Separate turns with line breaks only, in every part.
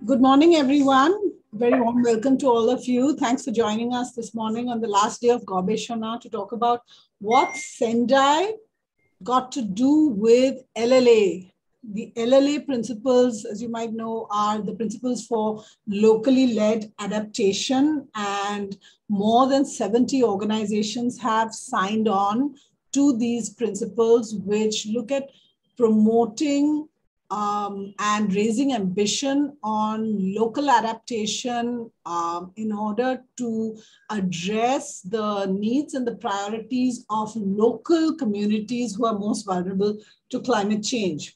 Good morning, everyone. Very warm welcome to all of you. Thanks for joining us this morning on the last day of Gobeshona to talk about what Sendai got to do with LLA. The LLA principles, as you might know, are the principles for locally led adaptation, and more than 70 organizations have signed on to these principles, which look at promoting and raising ambition on local adaptation in order to address the needs and the priorities of local communities who are most vulnerable to climate change.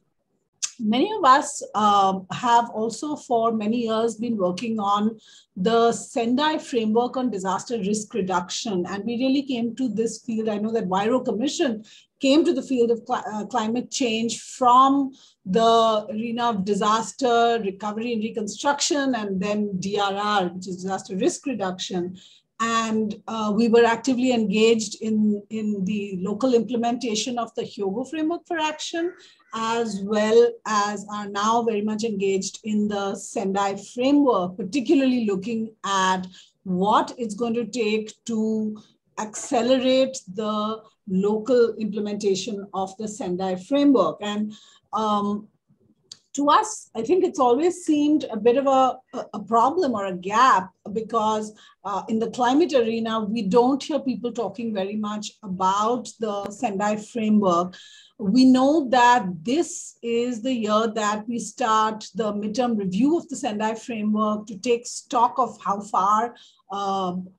Many of us have also for many years been working on the Sendai framework on disaster risk reduction, and we really came to this field. I know that Huairou Commission came to the field of climate change from the arena of disaster recovery and reconstruction, and then DRR, which is disaster risk reduction. And we were actively engaged in the local implementation of the Huairou framework for action, as well as are now very much engaged in the Sendai framework, particularly looking at what it's going to take to accelerate the local implementation of the Sendai framework. And to us, I think it's always seemed a bit of a problem or a gap, because in the climate arena, we don't hear people talking very much about the Sendai framework. We know that this is the year that we start the midterm review of the Sendai framework to take stock of how far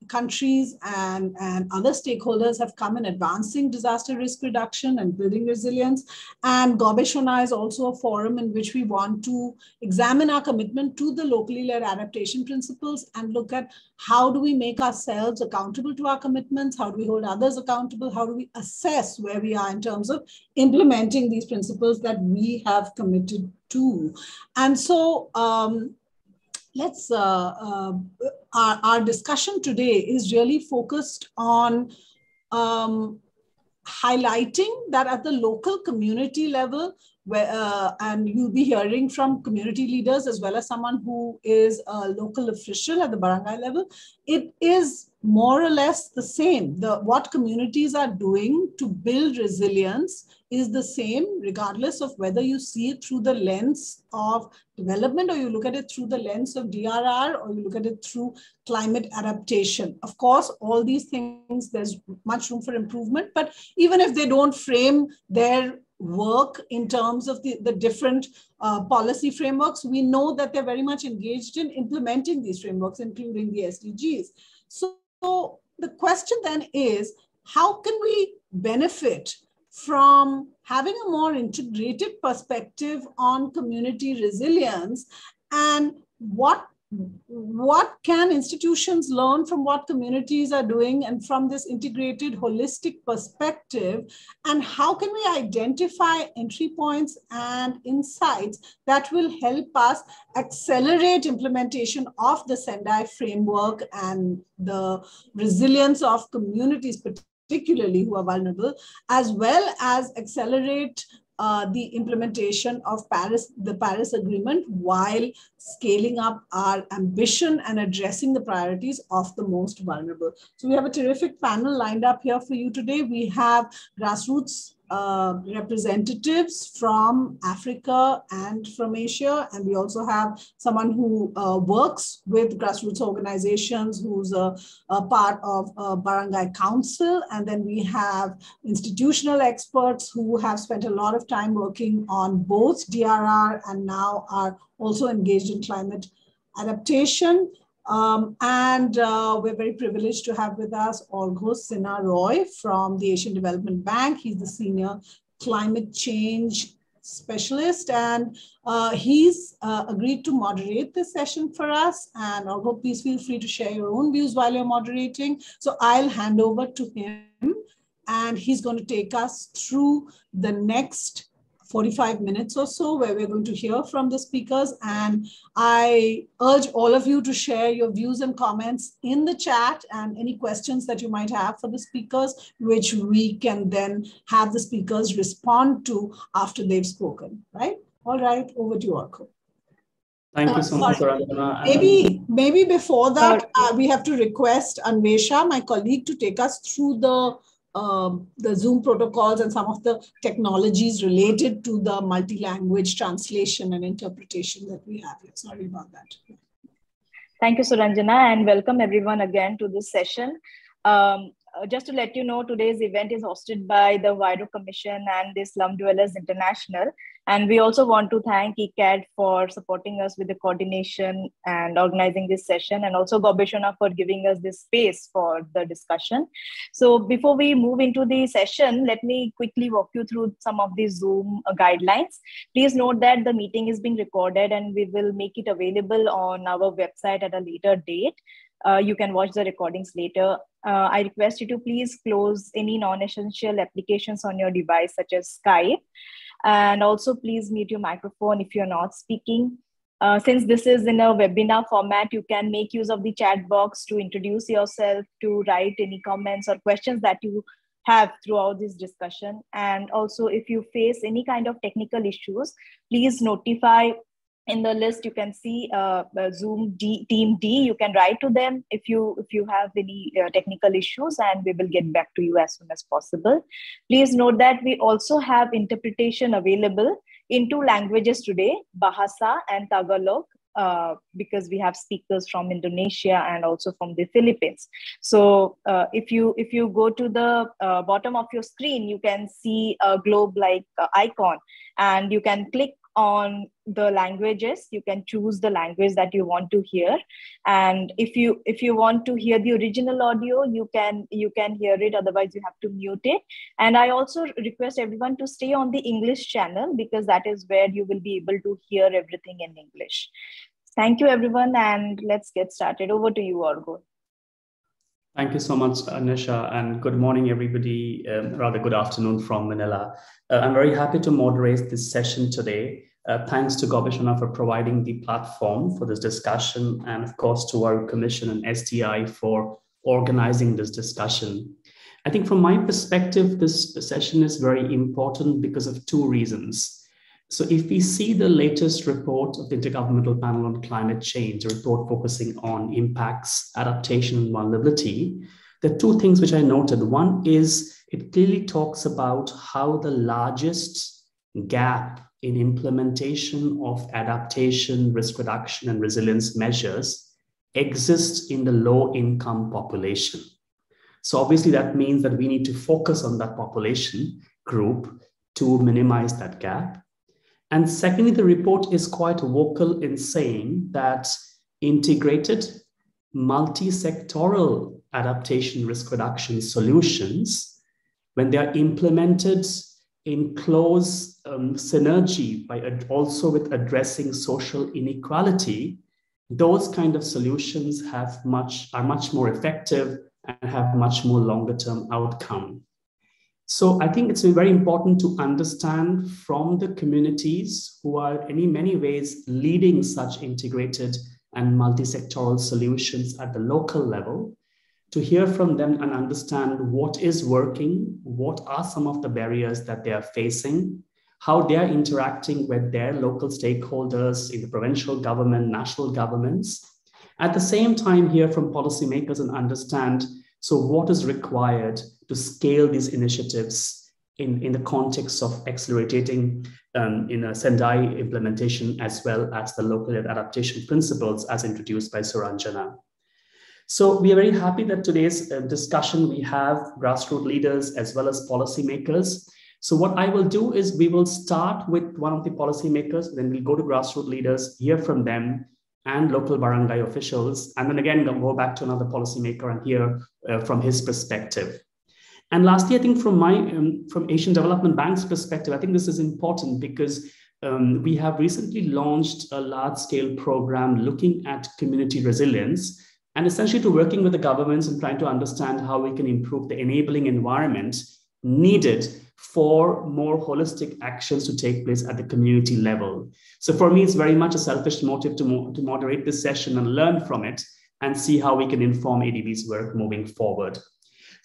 countries and other stakeholders have come in advancing disaster risk reduction and building resilience. And Gobeshona is also a forum in which we want to examine our commitment to the locally led adaptation principles and look at how do we make ourselves accountable to our commitments, how do we hold others accountable, how do we assess where we are in terms of implementing these principles that we have committed to. And so let's our discussion today is really focused on highlighting that at the local community level, where, and you'll be hearing from community leaders as well as someone who is a local official at the barangay level, it is more or less the same. What communities are doing to build resilience is the same, regardless of whether you see it through the lens of development or you look at it through the lens of DRR or you look at it through climate adaptation. Of course, all these things, there's much room for improvement, but even if they don't frame their work in terms of the different policy frameworks, we know that they're very much engaged in implementing these frameworks, including the SDGs. So the question then is, how can we benefit from having a more integrated perspective on community resilience, and what can institutions learn from what communities are doing and from this integrated holistic perspective, and how can we identify entry points and insights that will help us accelerate implementation of the Sendai framework and the resilience of communities, particularly who are vulnerable, as well as accelerate the implementation of the Paris Agreement while scaling up our ambition and addressing the priorities of the most vulnerable. So we have a terrific panel lined up here for you today. We have Grassroots representatives from Africa and from Asia, and we also have someone who works with grassroots organizations who's a part of Barangay Council, and then we have institutional experts who have spent a lot of time working on both DRR and now are also engaged in climate adaptation. We're very privileged to have with us Orgho Sinha Roy from the Asian Development Bank. He's the senior climate change specialist, and he's agreed to moderate this session for us. And Orgho, please feel free to share your own views while you're moderating. So I'll hand over to him, and he's going to take us through the next 45 minutes or so, where we're going to hear from the speakers. And I urge all of you to share your views and comments in the chat and any questions that you might have for the speakers, which we can then have the speakers respond to after they've spoken, right? All right, over to you, Orgho.
Thank you so much, Suranjana.
Maybe before that, we have to request Anvesha, my colleague, to take us through the Zoom protocols and some of the technologies related to the multi-language translation and interpretation that we have here. Sorry about that.
Thank you, Suranjana, and welcome everyone again to this session. Just to let you know, today's event is hosted by the Huairou Commission and the Slum Dwellers International. And we also want to thank ICCCAD for supporting us with the coordination and organizing this session, and also Gobeshona for giving us this space for the discussion. So before we move into the session, let me quickly walk you through some of the Zoom guidelines. Please note that the meeting is being recorded and we will make it available on our website at a later date. You can watch the recordings later. I request you to please close any non-essential applications on your device, such as Skype. And also please mute your microphone if you're not speaking. Since this is in a webinar format, you can make use of the chat box to introduce yourself, to write any comments or questions that you have throughout this discussion. And also, if you face any kind of technical issues, please notify. In the list, you can see Zoom Team D. You can write to them if you have any technical issues, and we will get back to you as soon as possible. Please note that we also have interpretation available in 2 languages today, Bahasa and Tagalog, because we have speakers from Indonesia and also from the Philippines. So if you go to the bottom of your screen, you can see a globe-like icon, and you can click on the languages. You can choose the language that you want to hear, and if you want to hear the original audio, you can hear it. Otherwise, you have to mute it. And I also request everyone to stay on the English channel, because that is where you will be able to hear everything in English. Thank you, everyone, and let's get started. Over to you, Orgo.
Thank you so much, Anisha, and good morning, everybody. Rather good afternoon from Manila. I'm very happy to moderate this session today. Thanks to Gobeshona for providing the platform for this discussion, and of course to Huairou Commission and SDI for organizing this discussion. I think from my perspective, this session is very important because of 2 reasons. So if we see the latest report of the Intergovernmental Panel on Climate Change, a report focusing on impacts, adaptation, and vulnerability, there are 2 things which I noted. One is it clearly talks about how the largest gap in implementation of adaptation, risk reduction, and resilience measures exists in the low-income population. So obviously that means that we need to focus on that population group to minimize that gap. And secondly, the report is quite vocal in saying that integrated multi-sectoral adaptation risk reduction solutions, when they are implemented in close synergy also with addressing social inequality, those kind of solutions are much more effective and have much more longer term outcome. So I think it's very important to understand from the communities who are in many ways leading such integrated and multi-sectoral solutions at the local level, to hear from them and understand what is working, what are some of the barriers that they are facing, how they are interacting with their local stakeholders in the provincial government, national governments. At the same time, hear from policymakers and understand, so what is required to scale these initiatives in the context of accelerating in a Sendai implementation, as well as the local adaptation principles as introduced by Suranjana. So we are very happy that today's discussion, we have grassroots leaders as well as policymakers. So what I will do is we will start with one of the policymakers, then we'll go to grassroots leaders, hear from them and local barangay officials, and then again, we'll go back to another policymaker and hear from his perspective. And lastly, I think from Asian Development Bank's perspective, I think this is important because we have recently launched a large-scale program looking at community resilience, and essentially to working with the governments and trying to understand how we can improve the enabling environment needed for more holistic actions to take place at the community level. So for me, it's very much a selfish motive to moderate this session and learn from it and see how we can inform ADB's work moving forward.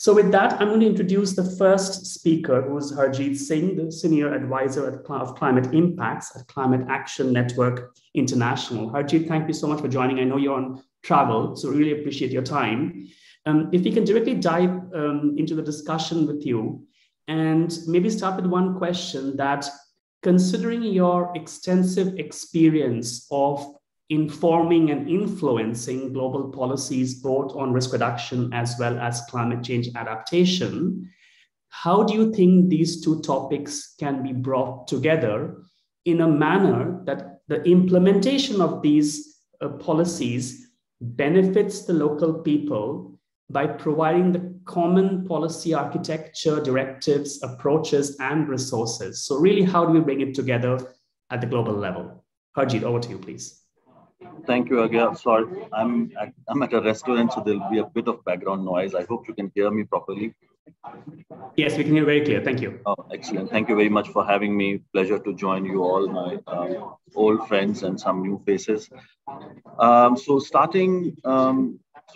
So with that, I'm going to introduce the first speaker, who is Harjit Singh, the Senior Advisor of Climate Impacts at Climate Action Network International. Harjit, thank you so much for joining. I know you're on travel, so really appreciate your time. If we can directly dive into the discussion with you, and maybe start with one question that, considering your extensive experience of informing and influencing global policies, both on risk reduction as well as climate change adaptation, how do you think these two topics can be brought together in a manner that the implementation of these policies benefits the local people by providing the common policy architecture, directives, approaches, and resources? So really, how do we bring it together at the global level? Harjit, over to you, please.
Thank you, Agya. Sorry, I'm at a restaurant, so there'll be a bit of background noise. I hope you can hear me properly.
Yes, we can hear very clear. Thank you.
Oh, excellent. Thank you very much for having me. Pleasure to join you all, my old friends and some new faces. So starting,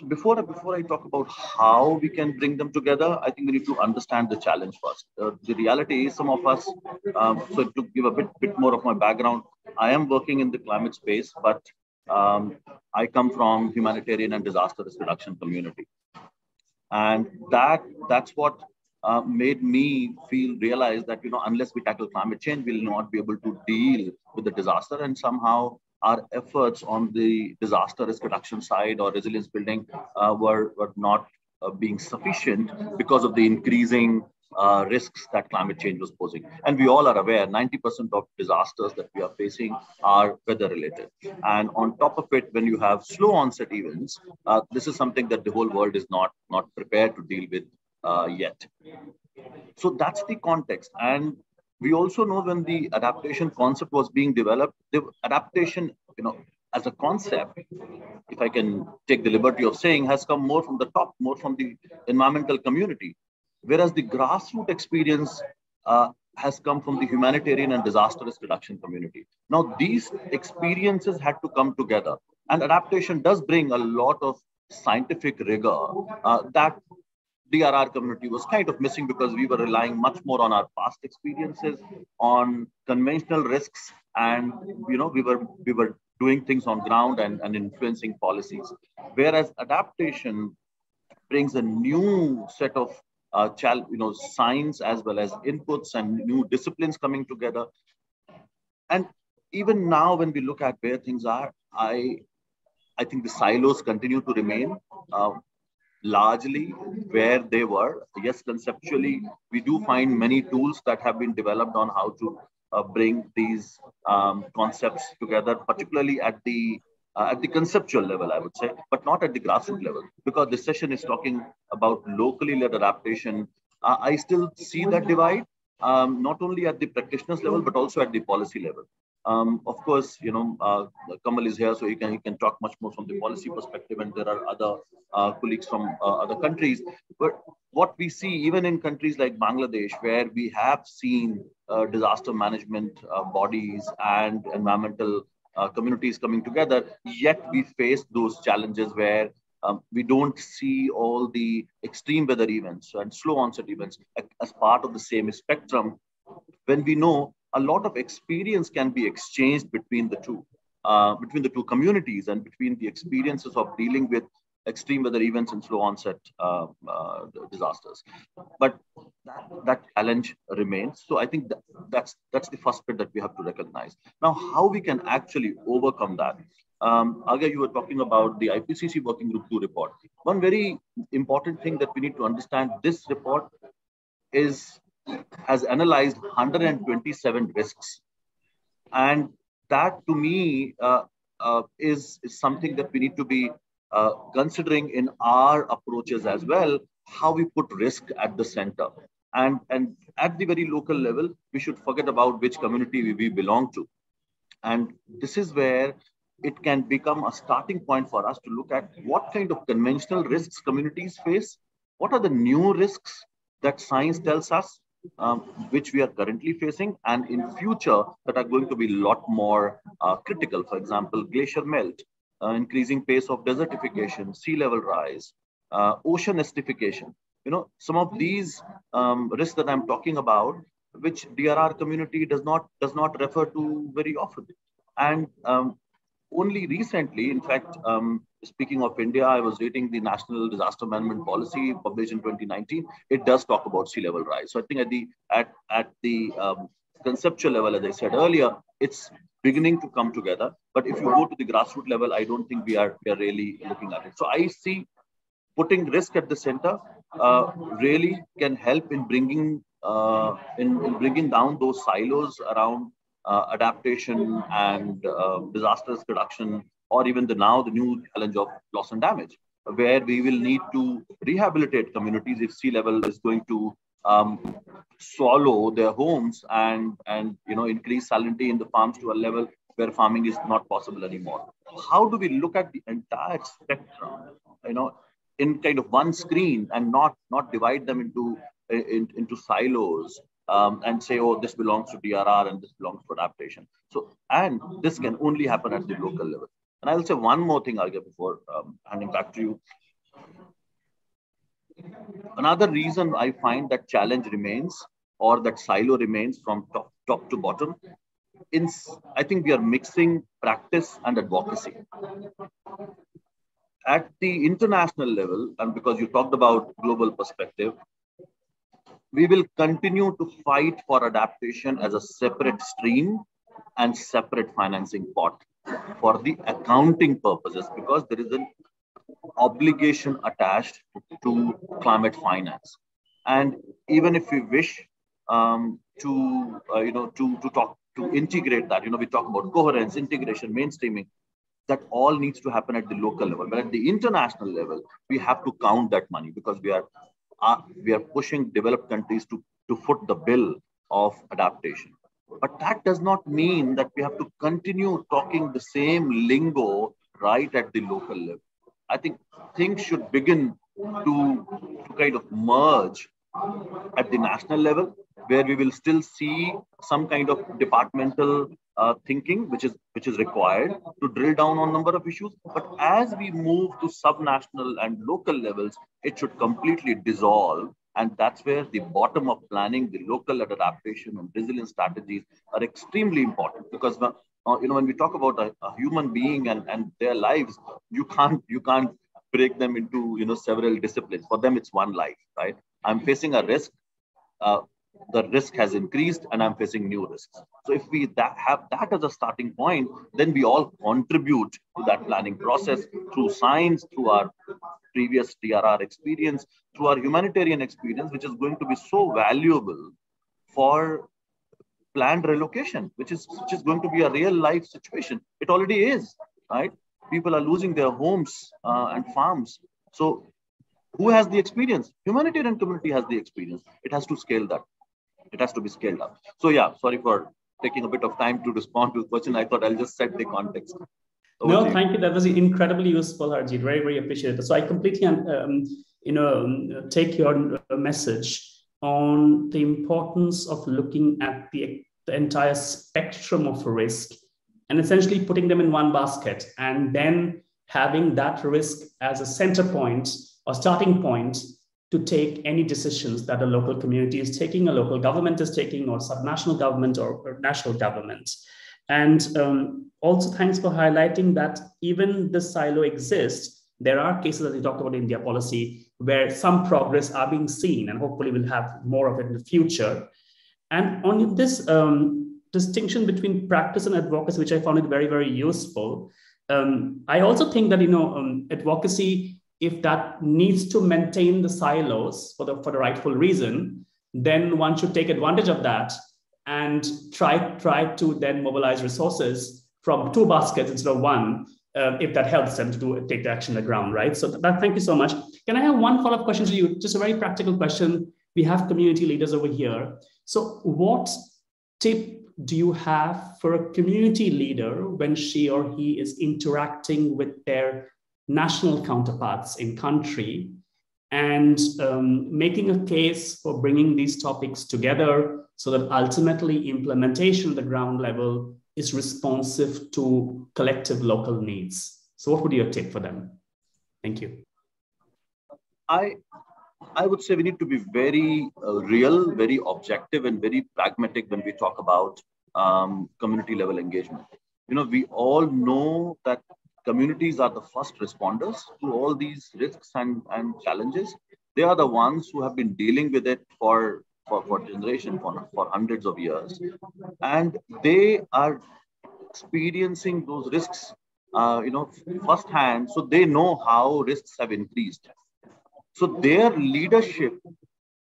before I talk about how we can bring them together, I think we need to understand the challenge first. The reality is, some of us, so to give a bit more of my background, I am working in the climate space, but I come from humanitarian and disaster risk reduction community. And that's what made me realize that, unless we tackle climate change, we'll not be able to deal with the disaster. And somehow our efforts on the disaster risk reduction side or resilience building were not being sufficient because of the increasing risks that climate change was posing. And we all are aware 90% of disasters that we are facing are weather related. And on top of it, when you have slow onset events, this is something that the whole world is not prepared to deal with yet. So that's the context. And we also know when the adaptation concept was being developed, the adaptation, as a concept, if I can take the liberty of saying, has come more from the top, more from the environmental community. Whereas the grassroots experience has come from the humanitarian and disaster risk reduction community. Now, these experiences had to come together. And adaptation does bring a lot of scientific rigor that DRR community was kind of missing, because we were relying much more on our past experiences, on conventional risks, and we were doing things on ground and influencing policies. Whereas adaptation brings a new set of science as well as inputs and new disciplines coming together. And even now, when we look at where things are, I think the silos continue to remain largely where they were. Yes, conceptually, we do find many tools that have been developed on how to bring these concepts together, particularly at the conceptual level, I would say, but not at the grassroots level, because this session is talking about locally led adaptation. I still see that divide, not only at the practitioners level, but also at the policy level. Of course, Kamal is here, so he can talk much more from the policy perspective, and there are other colleagues from other countries. But what we see, even in countries like Bangladesh, where we have seen disaster management bodies and environmental communities coming together, yet we face those challenges where we don't see all the extreme weather events and slow onset events as part of the same spectrum, when we know a lot of experience can be exchanged between the two communities, and between the experiences of dealing with extreme weather events and slow onset disasters. But that challenge remains. So I think that's the first bit that we have to recognize. Now, how we can actually overcome that. Agya, you were talking about the IPCC Working Group 2 report. One very important thing that we need to understand, this report has analyzed 127 risks. And that, to me, is something that we need to be considering in our approaches as well, how we put risk at the center. And at the very local level, we should forget about which community we belong to. And this is where it can become a starting point for us to look at what kind of conventional risks communities face, what are the new risks that science tells us, which we are currently facing, and in future that are going to be a lot more critical. For example, glacier melt, increasing pace of desertification, sea level rise, ocean acidification. some of these risks that I'm talking about, which DRR community does not refer to very often. And only recently, in fact, speaking of India, I was reading the National Disaster Management Policy published in 2019. It does talk about sea level rise. So I think at the conceptual level, as I said earlier, it's beginning to come together. But if you go to the grassroots level, I don't think we are really looking at it. So I see putting risk at the center really can help in bringing bringing down those silos around adaptation and disasters reduction, or even the new challenge of loss and damage, where we will need to rehabilitate communities if sea level is going to swallow their homes and increase salinity in the farms to a level where farming is not possible anymore. How do we look at the entire spectrum, in kind of one screen, and not divide them into silos and say, oh, this belongs to DRR and this belongs to adaptation. So, and this can only happen at the local level. And I'll say one more thing, Arya, before handing back to you. Another reason I find that challenge remains, or that silo remains from top to bottom, I think we are mixing practice and advocacy. At the international level, and because you talked about global perspective, we will continue to fight for adaptation as a separate stream and separate financing pot for the accounting purposes, because there is an obligation attached to climate finance. And even if we wish to integrate that, we talk about coherence, integration, mainstreaming, that all needs to happen at the local level. But at the international level, we have to count that money, because we are pushing developed countries to foot the bill of adaptation. But that does not mean that we have to continue talking the same lingo right at the local level. I think things should begin to kind of merge at the national level, where we will still see some kind of departmental thinking, which is required to drill down on a number of issues. But as we move to subnational and local levels, it should completely dissolve. And that's where the bottom-up planning, the local adaptation and resilience strategies are extremely important. Because when we talk about a human being and their lives, you can't break them into several disciplines. For them, it's one life, right? I'm facing a risk. The risk has increased, and I'm facing new risks. So if we have that as a starting point, then we all contribute to that planning process through science, through our previous DRR experience, through our humanitarian experience, which is going to be so valuable for planned relocation, which is going to be a real life situation. It already is, right? People are losing their homes and farms. So who has the experience? Humanitarian community has the experience. It has to scale that. It has to be scaled up. So yeah, sorry for taking a bit of time to respond to the question. I thought I'll just set the context.
No, thank you. That was incredibly useful, Harjit. Very, very appreciated. So I completely, take your message on the importance of looking at the entire spectrum of risk and essentially putting them in one basket, and then having that risk as a center point or starting point to take any decisions that a local community is taking, a local government is taking, or subnational government or national government. And also thanks for highlighting that even the silo exists. There are cases, as we talked about in India policy, where some progress are being seen, and hopefully we'll have more of it in the future. And on this distinction between practice and advocacy, which I found it very, very useful, I also think that advocacy, if that needs to maintain the silos for the rightful reason, then one should take advantage of that and try to then mobilize resources from two baskets instead of one, if that helps them to take the action on the ground, right? So thank you so much. Can I have one follow-up question to you? Just a very practical question. We have community leaders over here. So what tip do you have for a community leader when she or he is interacting with their national counterparts in country and making a case for bringing these topics together so that ultimately implementation at the ground level is responsive to collective local needs? So what would be your tip for them? Thank you.
I would say we need to be very real, very objective, and very pragmatic when we talk about community level engagement. We all know that communities are the first responders to all these risks and challenges. They are the ones who have been dealing with it for generations, for hundreds of years. And they are experiencing those risks, firsthand. So they know how risks have increased. So their leadership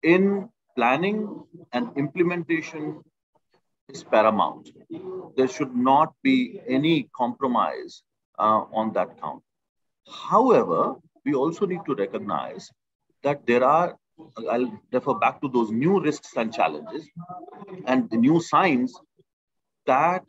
in planning and implementation is paramount. There should not be any compromise on that count. However, we also need to recognize that there are, I'll refer back to those new risks and challenges and the new signs that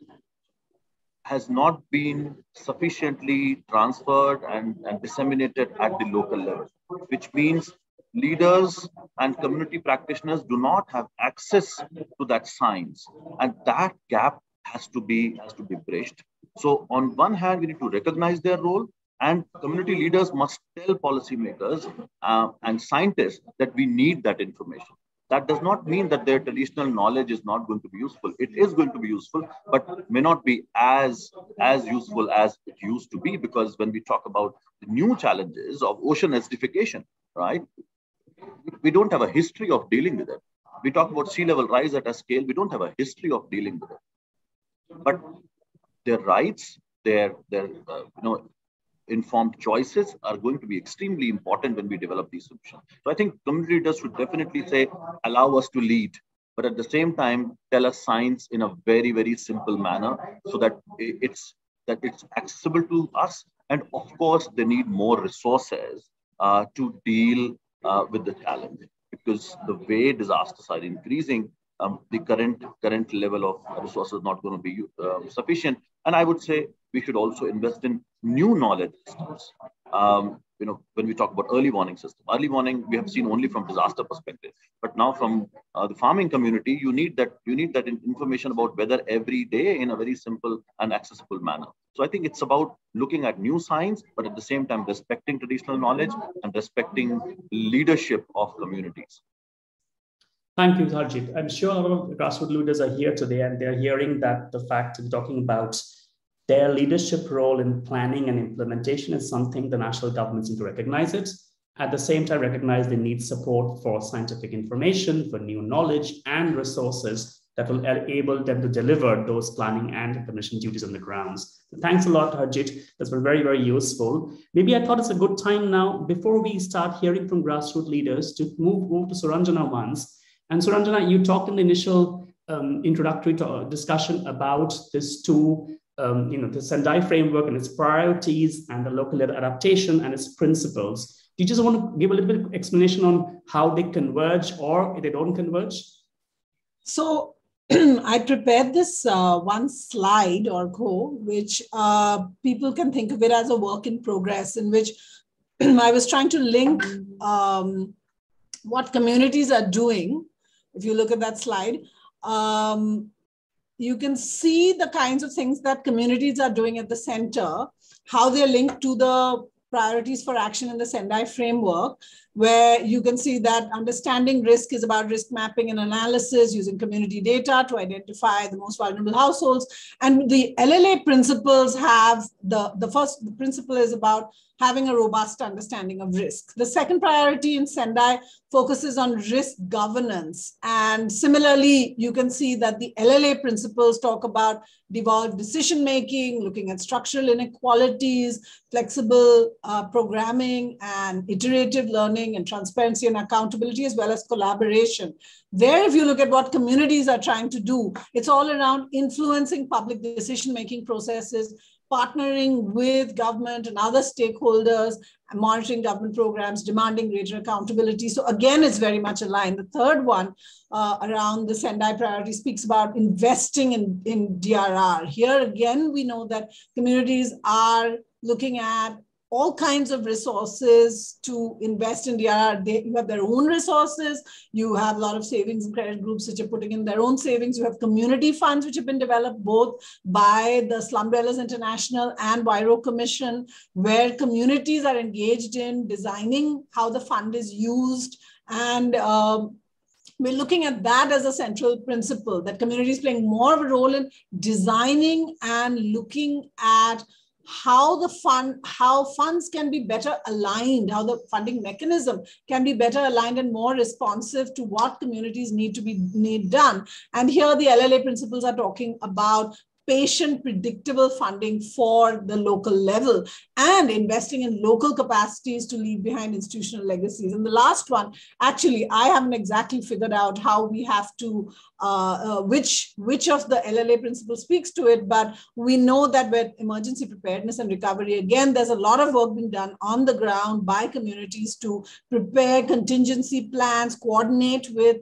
has not been sufficiently transferred and disseminated at the local level, which means leaders and community practitioners do not have access to that science, and that gap has to be bridged. So on one hand, we need to recognize their role, and community leaders must tell policymakers and scientists that we need that information. That does not mean that their traditional knowledge is not going to be useful. It is going to be useful, but may not be as useful as it used to be, because when we talk about the new challenges of ocean acidification, right, we don't have a history of dealing with it. We talk about sea level rise at a scale. We don't have a history of dealing with it. But their rights, their informed choices are going to be extremely important when we develop these solutions. So I think community leaders should definitely say, allow us to lead, but at the same time, tell us science in a very, very simple manner so that it's accessible to us. And of course, they need more resources to deal with the challenge, because the way disasters are increasing, the current level of resources is not going to be sufficient. And I would say we should also invest in new knowledge systems. When we talk about early warning system, we have seen only from disaster perspective, but now from the farming community, you need that information about weather every day in a very simple and accessible manner. So I think it's about looking at new science, but at the same time respecting traditional knowledge and respecting leadership of communities.
Thank you, Harjit. I'm sure a lot of grassroots leaders are here today, and they're hearing that the fact of talking about their leadership role in planning and implementation is something the national governments need to recognize it. At the same time, recognize they need support for scientific information, for new knowledge and resources that will enable them to deliver those planning and implementation duties on the grounds. So thanks a lot, Harjit. That's been very, very useful. Maybe I thought it's a good time now, before we start hearing from grassroots leaders, to move over to Suranjana once. And Suranjana, you talked in the initial introductory discussion about this two, the Sendai framework and its priorities, and the local adaptation and its principles. Do you just want to give a little bit of explanation on how they converge or if they don't converge?
So I prepared this one slide or which people can think of it as a work in progress, in which I was trying to link what communities are doing. If you look at that slide, you can see the kinds of things that communities are doing at the center, how they're linked to the priorities for action in the Sendai framework, where you can see that understanding risk is about risk mapping and analysis using community data to identify the most vulnerable households. And the LLA principles have the first principle is about having a robust understanding of risk. The second priority in Sendai focuses on risk governance. And similarly, you can see that the LLA principles talk about devolved decision-making, looking at structural inequalities, flexible programming, and iterative learning, and transparency and accountability, as well as collaboration. There, if you look at what communities are trying to do, it's all around influencing public decision-making processes, partnering with government and other stakeholders, monitoring government programs, demanding greater accountability. So again, it's very much aligned. The third one around the Sendai priority speaks about investing in DRR. Here again, we know that communities are looking at all kinds of resources to invest in DRR. You have their own resources. You have a lot of savings and credit groups which are putting in their own savings. You have community funds which have been developed both by the Slum International and Huairou Commission, where communities are engaged in designing how the fund is used And we're looking at that as a central principle, that communities playing more of a role in designing and looking at how funds can be better aligned, how the funding mechanism can be better aligned and more responsive to what communities need done. And here the LLA principles are talking about patient, predictable funding for the local level and investing in local capacities to leave behind institutional legacies. And the last one, actually, I haven't exactly figured out how we have to, which of the LLA principle speaks to it, but we know that with emergency preparedness and recovery, again, there's a lot of work being done on the ground by communities to prepare contingency plans, coordinate with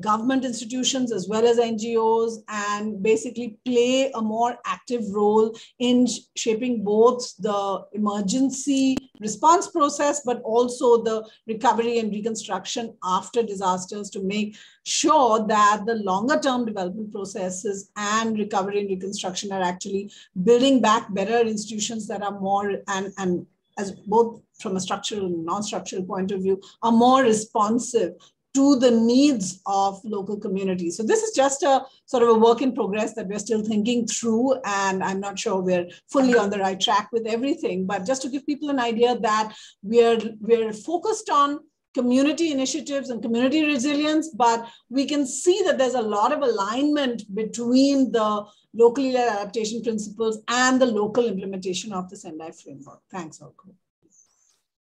government institutions as well as NGOs, and basically play a more active role in shaping both the emergency response process, but also the recovery and reconstruction after disasters, to make sure that the longer term development processes and recovery and reconstruction are actually building back better institutions that are more, and as both from a structural and non-structural point of view, are more responsive to the needs of local communities. So this is just a sort of a work in progress that we're still thinking through, and I'm not sure we're fully on the right track with everything, but just to give people an idea that we're focused on community initiatives and community resilience, but we can see that there's a lot of alignment between the locally led adaptation principles and the local implementation of the Sendai framework. Thanks, Orko.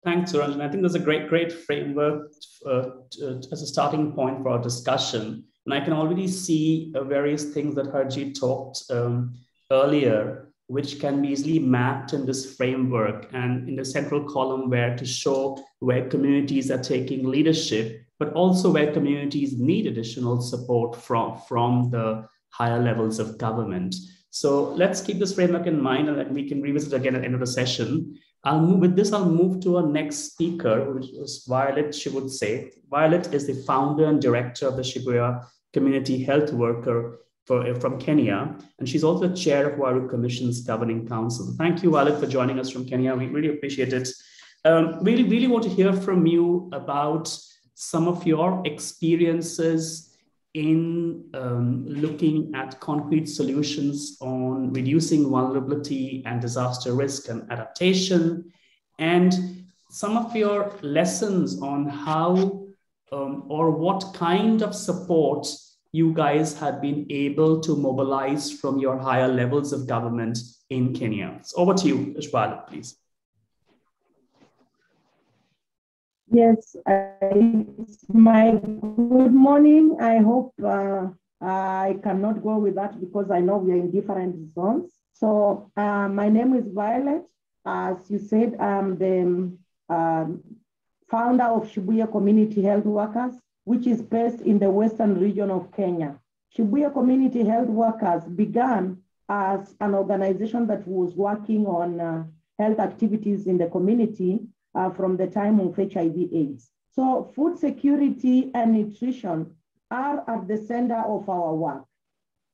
Thanks, Suranjan. I think there's a great framework as a starting point for our discussion. And I can already see various things that Harjit talked earlier, which can be easily mapped in this framework and in the central column where to show where communities are taking leadership, but also where communities need additional support from the higher levels of government. So let's keep this framework in mind, and then we can revisit again at the end of the session. I'll move to our next speaker, which is Violet, she would say. Violet is the founder and director of the Shibuya Community Health Worker from Kenya, and she's also chair of Huairou Commission's Governing Council. Thank you, Violet, for joining us from Kenya. We really appreciate it. Really want to hear from you about some of your experiences in looking at concrete solutions on reducing vulnerability and disaster risk and adaptation, and some of your lessons on how or what kind of support you guys have been able to mobilize from your higher levels of government in Kenya. So over to you, Violet, please.
Yes, my good morning. I hope I cannot go with that because I know we are in different zones. So my name is Violet. As you said, I'm the founder of Shibuya Community Health Workers, which is based in the western region of Kenya. Shibuya Community Health Workers began as an organization that was working on health activities in the community from the time of HIV/AIDS. So food security and nutrition are at the center of our work.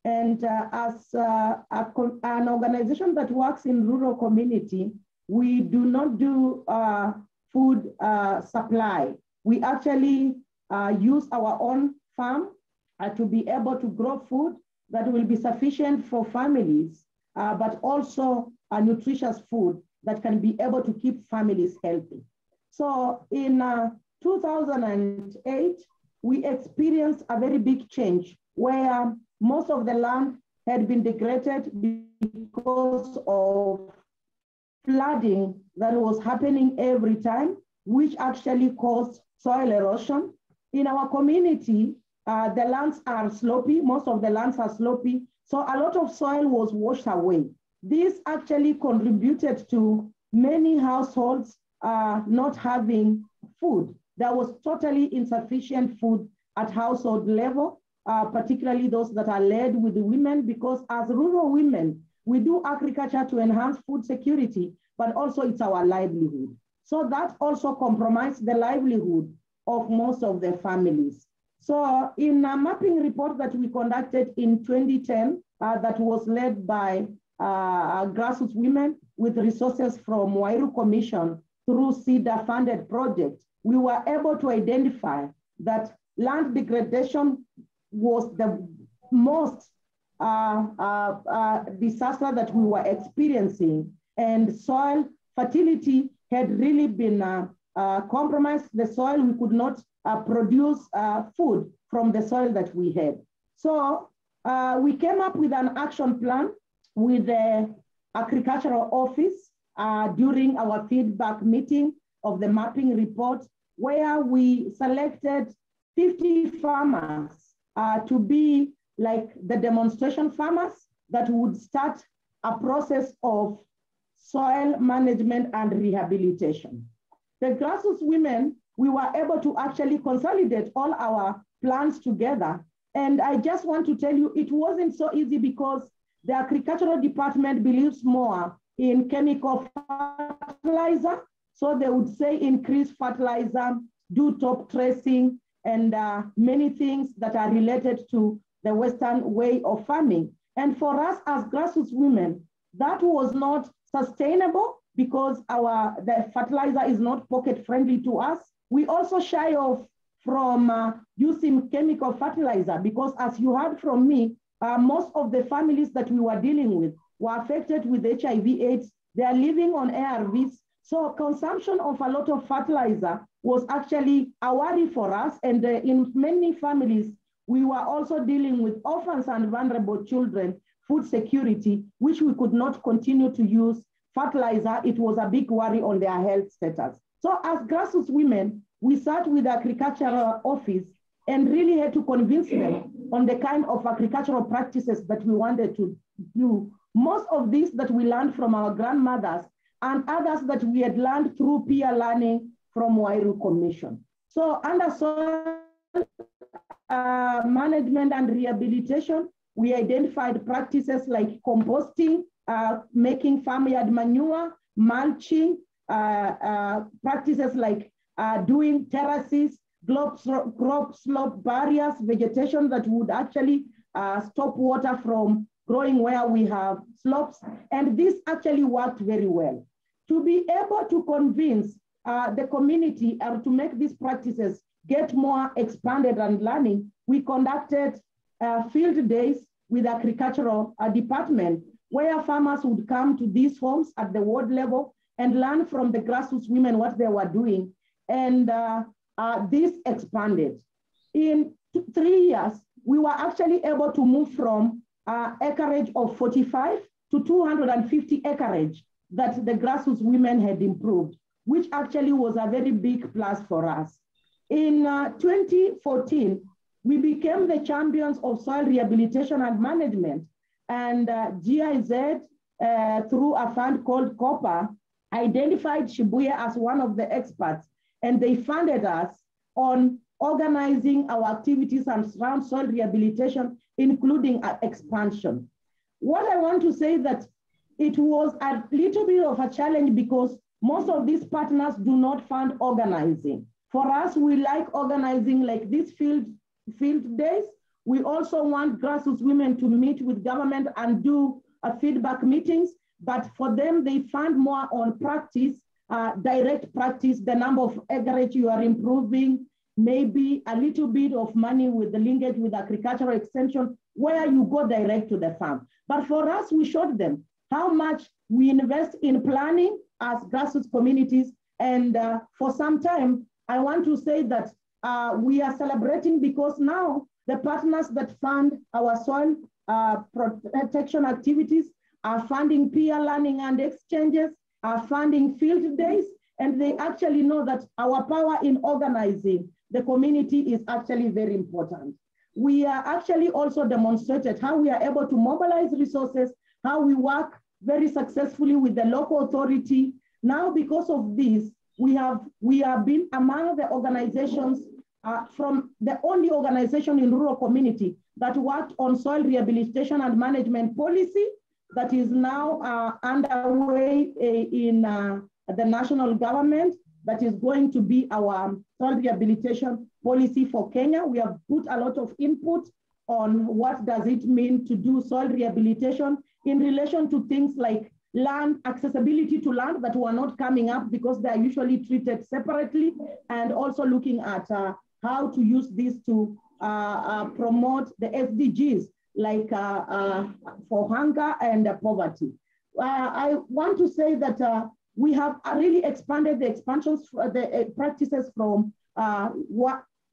And as an organization that works in rural community, we do not do food supply. We actually use our own farm to be able to grow food that will be sufficient for families, but also nutritious food that can be able to keep families healthy. So in 2008, we experienced a very big change where most of the land had been degraded because of flooding that was happening every time, which actually caused soil erosion. In our community, the lands are slopey, most of the lands are slopey, so a lot of soil was washed away. This actually contributed to many households not having food. There was totally insufficient food at household level, particularly those that are led with the women, because as rural women, we do agriculture to enhance food security, but also it's our livelihood. So that also compromised the livelihood of most of the families. So in a mapping report that we conducted in 2010, that was led by grassroots women with resources from Huairou Commission through CEDA funded project, we were able to identify that land degradation was the most disaster that we were experiencing, and soil fertility had really been compromised. The soil, we could not produce food from the soil that we had. So we came up with an action plan with the Agricultural Office during our feedback meeting of the mapping report, where we selected 50 farmers to be like the demonstration farmers that would start a process of soil management and rehabilitation. The grassroots women, we were able to actually consolidate all our plans together. And I just want to tell you, it wasn't so easy because the agricultural department believes more in chemical fertilizer. So they would say increase fertilizer, do top tracing, and many things that are related to the Western way of farming. And for us as grassroots women, that was not sustainable because the fertilizer is not pocket friendly to us. We also shy off from using chemical fertilizer because, as you heard from me, most of the families that we were dealing with were affected with HIV/AIDS. They are living on ARVs. So consumption of a lot of fertilizer was actually a worry for us. And in many families, we were also dealing with orphans and vulnerable children, food security, which we could not continue to use fertilizer. It was a big worry on their health status. So as grassroots women, we sat with the Agricultural Office and really had to convince them on the kind of agricultural practices that we wanted to do. Most of these that we learned from our grandmothers and others that we had learned through peer learning from Huairou Commission. So under soil management and rehabilitation, we identified practices like composting, making farmyard manure, mulching, practices like doing terraces, crop slope barriers, vegetation that would actually stop water from growing where we have slopes. And this actually worked very well. To be able to convince the community to make these practices get more expanded and learning, we conducted field days with the agricultural department, where farmers would come to these homes at the ward level and learn from the grassroots women what they were doing. And this expanded. In 3 years, we were actually able to move from acreage of 45 to 250 acreage that the grassroots women had improved, which actually was a very big plus for us. In 2014, we became the champions of soil rehabilitation and management. And GIZ, through a fund called COPA, identified Shibuya as one of the experts, and they funded us on organizing our activities around soil rehabilitation, including expansion. What I want to say that it was a little bit of a challenge because most of these partners do not fund organizing. For us, we like organizing like these field days. We also want grassroots women to meet with government and do feedback meetings, but for them, they fund more on practice, direct practice, the number of acreage you are improving, maybe a little bit of money with the linkage with agricultural extension, where you go direct to the farm. But for us, we showed them how much we invest in planning as grassroots communities. And for some time, I want to say that we are celebrating because now the partners that fund our soil protection activities are funding peer learning and exchanges, are funding field days, and they actually know that our power in organizing the community is actually very important. We are actually also demonstrated how we are able to mobilize resources, how we work very successfully with the local authority. Now, because of this, we have been among the organizations from the only organization in rural community that worked on soil rehabilitation and management policy that is now underway in the national government, that is going to be our soil rehabilitation policy for Kenya. We have put a lot of input on what does it mean to do soil rehabilitation in relation to things like land, accessibility to land that were not coming up because they are usually treated separately, and also looking at how to use this to promote the SDGs, like for hunger and poverty. I want to say that we have really expanded the practices from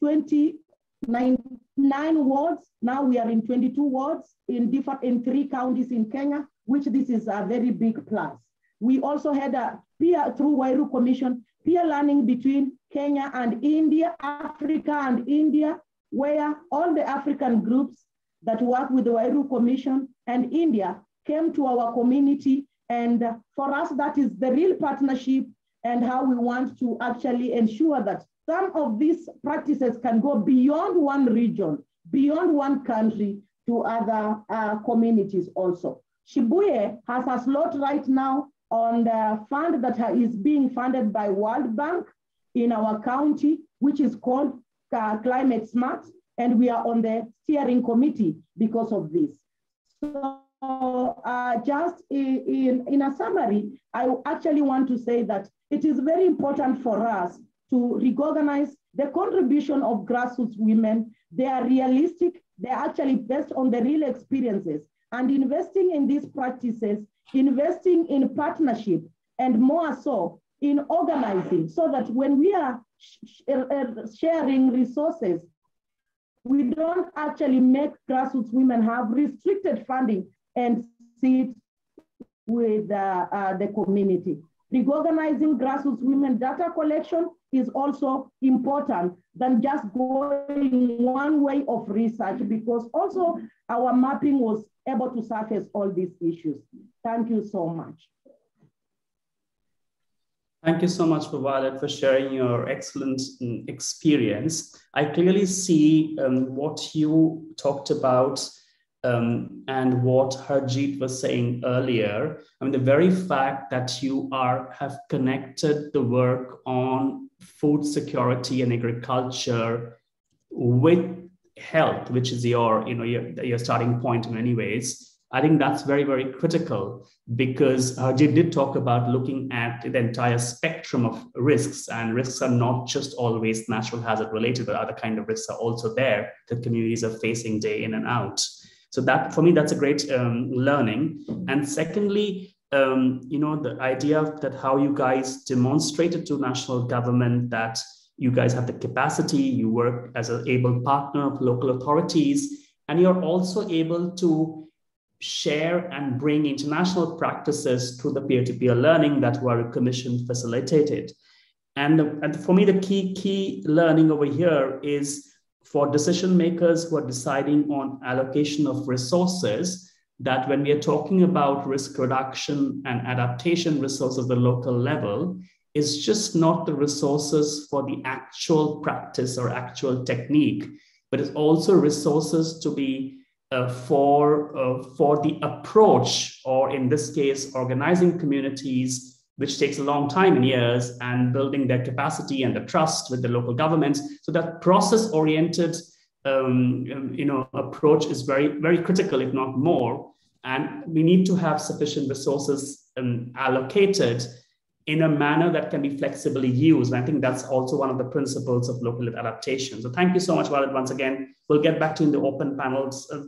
29 wards. Now we are in 22 wards in 3 counties in Kenya, which this is a very big plus. We also had a peer, through Huairou Commission, peer learning between Kenya and India, Africa and India, where all the African groups that work with the Huairou Commission and India came to our community. And for us, that is the real partnership and how we want to actually ensure that some of these practices can go beyond one region, beyond one country to other communities also. Shibuya has a slot right now on the fund that is being funded by World Bank in our county, which is called Climate Smart, and we are on the steering committee because of this. So just in a summary, I actually want to say that it is very important for us to recognize the contribution of grassroots women. They are realistic, they are actually based on the real experiences, and investing in these practices, investing in partnership, and more so in organizing, so that when we are sharing resources, we don't actually make grassroots women have restricted funding and sit with the community. Recognizing grassroots women data collection is also important than just going one way of research, because also our mapping was able to surface all these issues. Thank you so much.
Thank you so much, Violet, for sharing your excellent experience. I clearly see what you talked about and what Harjit was saying earlier. I mean, the very fact that you have connected the work on food security and agriculture with health, which is your starting point in many ways. I think that's very, very critical, because Harjit did talk about looking at the entire spectrum of risks, and risks are not just always natural hazard related, but other kind of risks are also there that communities are facing day in and out. So that, for me, that's a great learning. And secondly, the idea that how you guys demonstrated to national government that you guys have the capacity, you work as an able partner of local authorities, and you're also able to share and bring international practices through the peer-to-peer learning that Huairou Commission facilitated. And for me, the key learning over here is for decision makers who are deciding on allocation of resources, that when we are talking about risk reduction and adaptation resources at the local level, it's just not the resources for the actual practice or actual technique, but it's also resources to be for the approach, or in this case, organizing communities, which takes a long time and years, and building their capacity and the trust with the local governments. So that process-oriented approach is very, very critical, if not more. And we need to have sufficient resources allocated in a manner that can be flexibly used. And I think that's also one of the principles of local adaptation. So thank you so much, Violet, once again. We'll get back to in the open panels at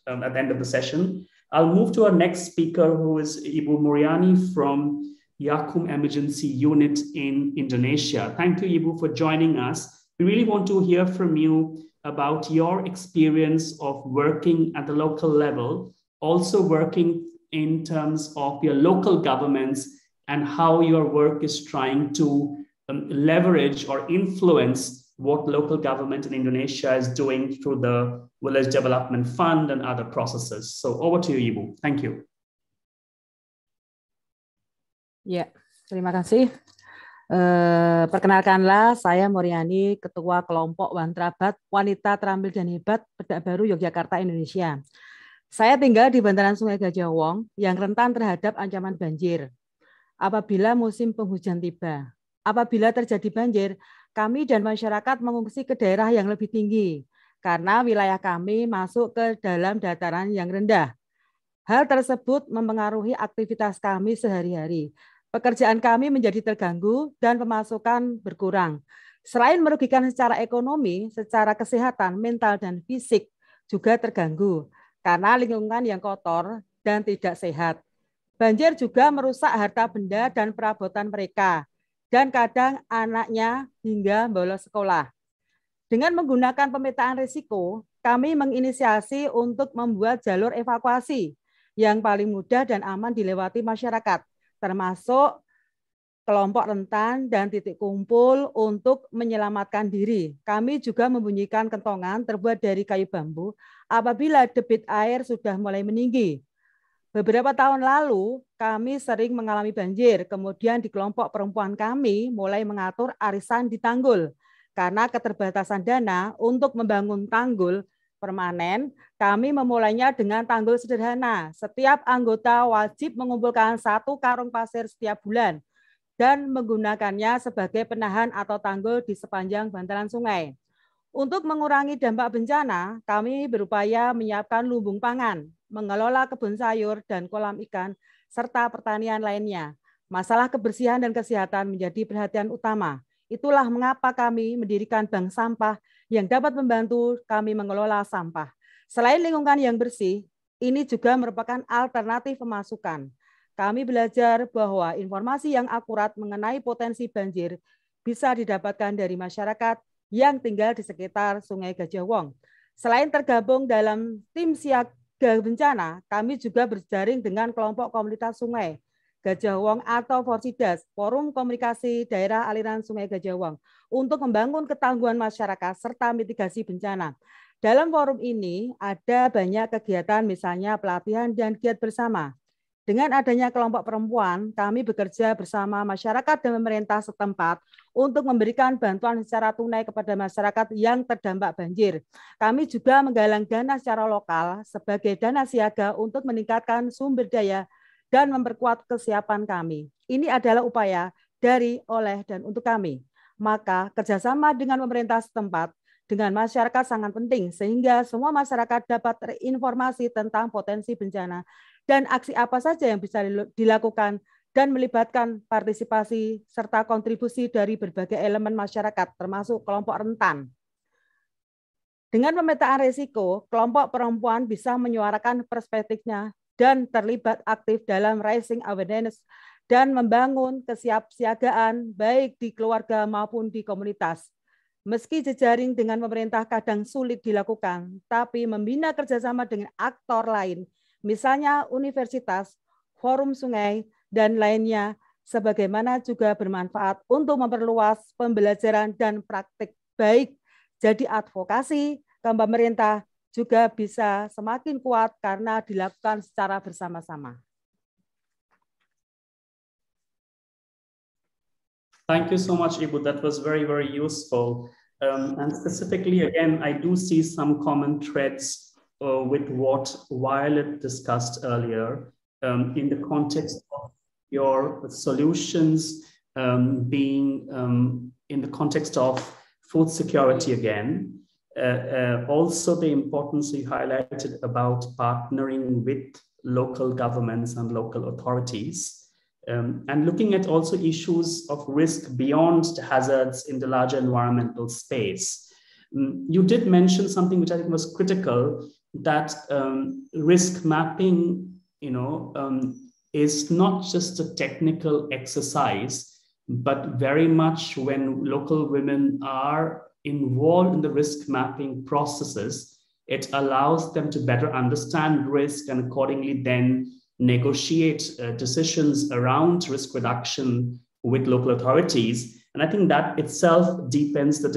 the end of the session. I'll move to our next speaker, who is Ibu Muriani from Yakum Emergency Unit in Indonesia. Thank you, Ibu, for joining us. We really want to hear from you about your experience of working at the local level, also working in terms of your local governments, and how your work is trying to leverage or influence what local government in Indonesia is doing through the Village Development Fund and other processes. So over to you, Ibu. Thank you.
Ya, terima kasih. Perkenalkanlah, saya Muriani, Ketua Kelompok Wantrabat Wanita Terampil dan Hebat Pedak Baru Yogyakarta, Indonesia. Saya tinggal di bantaran Sungai Gajah Wong yang rentan terhadap ancaman banjir apabila musim penghujan tiba. Apabila terjadi banjir, kami dan masyarakat mengungsi ke daerah yang lebih tinggi karena wilayah kami masuk ke dalam dataran yang rendah. Hal tersebut mempengaruhi aktivitas kami sehari-hari. Pekerjaan kami menjadi terganggu dan pemasukan berkurang. Selain merugikan secara ekonomi, secara kesehatan, mental, dan fisik juga terganggu karena lingkungan yang kotor dan tidak sehat. Banjir juga merusak harta benda dan perabotan mereka, dan kadang anaknya hingga bolos sekolah. Dengan menggunakan pemetaan risiko, kami menginisiasi untuk membuat jalur evakuasi yang paling mudah dan aman dilewati masyarakat, termasuk kelompok rentan dan titik kumpul untuk menyelamatkan diri. Kami juga membunyikan kentongan terbuat dari kayu bambu apabila debit air sudah mulai meninggi. Beberapa tahun lalu, kami sering mengalami banjir. Kemudian di kelompok perempuan kami mulai mengatur arisan di tanggul. Karena keterbatasan dana untuk membangun tanggul permanen, kami memulainya dengan tanggul sederhana. Setiap anggota wajib mengumpulkan 1 karung pasir setiap bulan dan menggunakannya sebagai penahan atau tanggul di sepanjang bantaran sungai. Untuk mengurangi dampak bencana, kami berupaya menyiapkan lumbung pangan, mengelola kebun sayur dan kolam ikan, serta pertanian lainnya. Masalah kebersihan dan kesehatan menjadi perhatian utama. Itulah mengapa kami mendirikan bank sampah yang dapat membantu kami mengelola sampah. Selain lingkungan yang bersih, ini juga merupakan alternatif pemasukan. Kami belajar bahwa informasi yang akurat mengenai potensi banjir bisa didapatkan dari masyarakat yang tinggal di sekitar Sungai Gajah Wong. Selain tergabung dalam tim siaga bencana, kami juga berjaring dengan kelompok komunitas sungai Gajah Wong atau Forsidas, Forum Komunikasi Daerah Aliran Sungai Gajah Wong, untuk membangun ketangguhan masyarakat serta mitigasi bencana. Dalam forum ini ada banyak kegiatan, misalnya pelatihan dan giat bersama. Dengan adanya kelompok perempuan, kami bekerja bersama masyarakat dan pemerintah setempat untuk memberikan bantuan secara tunai kepada masyarakat yang terdampak banjir. Kami juga menggalang dana secara lokal sebagai dana siaga untuk meningkatkan sumber daya dan memperkuat kesiapan kami. Ini adalah upaya dari, oleh, dan untuk kami. Maka kerjasama dengan pemerintah setempat, dengan masyarakat sangat penting, sehingga semua masyarakat dapat terinformasi tentang potensi bencana dan aksi apa saja yang bisa dilakukan dan melibatkan partisipasi serta kontribusi dari berbagai elemen masyarakat, termasuk kelompok rentan. Dengan pemetaan risiko, kelompok perempuan bisa menyuarakan perspektifnya dan terlibat aktif dalam raising awareness dan membangun kesiapsiagaan baik di keluarga maupun di komunitas. Meski jejaring dengan pemerintah kadang sulit dilakukan, tapi membina kerjasama dengan aktor lain, misalnya universitas, forum sungai, dan lainnya, sebagaimana juga bermanfaat untuk memperluas pembelajaran dan praktik baik. Jadi advokasi ke pemerintah juga bisa semakin kuat karena dilakukan secara bersama-sama.
Thank you so much, Ibu. That was very, very useful. And specifically, again, I do see some common threads with what Violet discussed earlier in the context of your solutions being in the context of food security again. Also the importance you highlighted about partnering with local governments and local authorities, and looking at also issues of risk beyond the hazards in the larger environmental space. You did mention something which I think was critical, that risk mapping, is not just a technical exercise, but very much when local women are involved in the risk mapping processes, it allows them to better understand risk and accordingly then negotiate decisions around risk reduction with local authorities. And I think that itself deepens the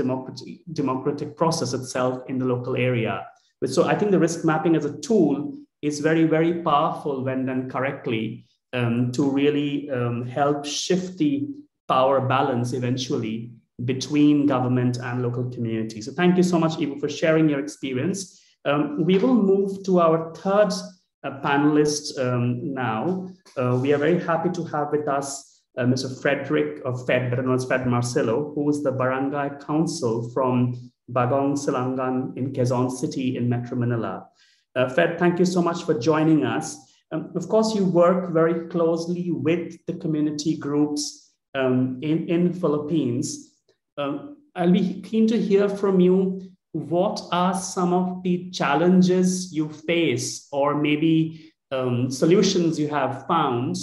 democratic process itself in the local area. So I think the risk mapping as a tool is very, very powerful when done correctly to really help shift the power balance eventually between government and local communities. So thank you so much, Ibu, for sharing your experience. We will move to our third panelist now. We are very happy to have with us Mr. Frederick of Fed, better known as Fred Marcelo, who is the Barangay Council from Bagong Silangan in Quezon City in Metro Manila. Fed, thank you so much for joining us. Of course, you work very closely with the community groups in Philippines. I'll be keen to hear from you. What are some of the challenges you face, or maybe solutions you have found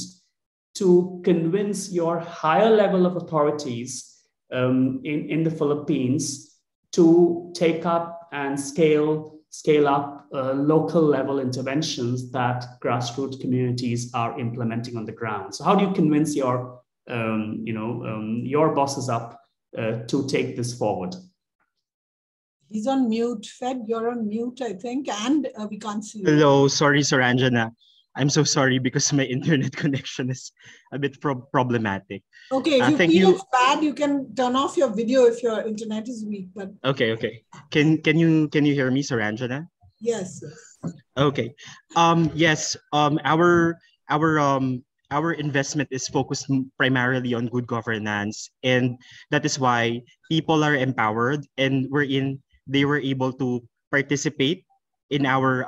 to convince your higher level of authorities in the Philippines to take up and scale up local level interventions that grassroots communities are implementing on the ground? So how do you convince your bosses up to take this forward?
He's on mute. Fed, you're on mute, I think, and we can't see you.
Hello, sorry, Saranjana. I'm so sorry because my internet connection is a bit problematic.
Okay, if you feel it's bad, you can turn off your video if your internet is weak. But
okay. Can you hear me, Saranjana?
Yes.
Okay. Yes. Our investment is focused primarily on good governance, and that is why people are empowered, and they were able to participate in our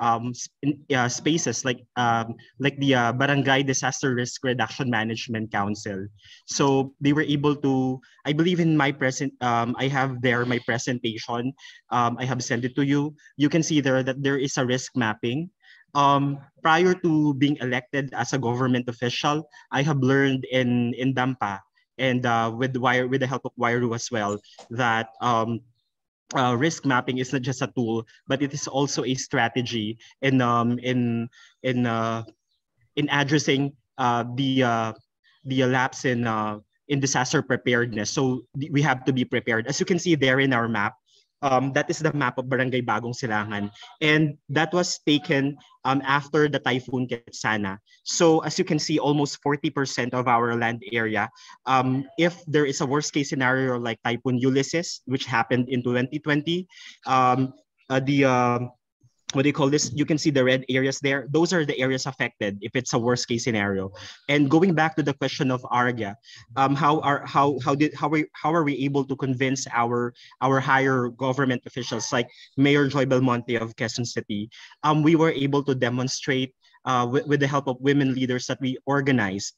spaces like the Barangay Disaster Risk Reduction Management Council. So they were able to, I believe in my I have there my presentation. I have sent it to you. You can see there that there is a risk mapping. Prior to being elected as a government official, I have learned in Dampa and with the help of Huairou as well that risk mapping is not just a tool, but it is also a strategy in addressing the lapse in disaster preparedness. So we have to be prepared. As you can see there in our map, that is the map of Barangay Bagong Silangan, and that was taken after the Typhoon Ketsana. So as you can see, almost 40% of our land area, if there is a worst case scenario like Typhoon Ulysses, which happened in 2020, what do you call this? You can see the red areas there. Those are the areas affected if it's a worst case scenario. And going back to the question of ARGA, how are we able to convince our higher government officials like Mayor Joy Belmonte of Quezon City? We were able to demonstrate with the help of women leaders that we organized.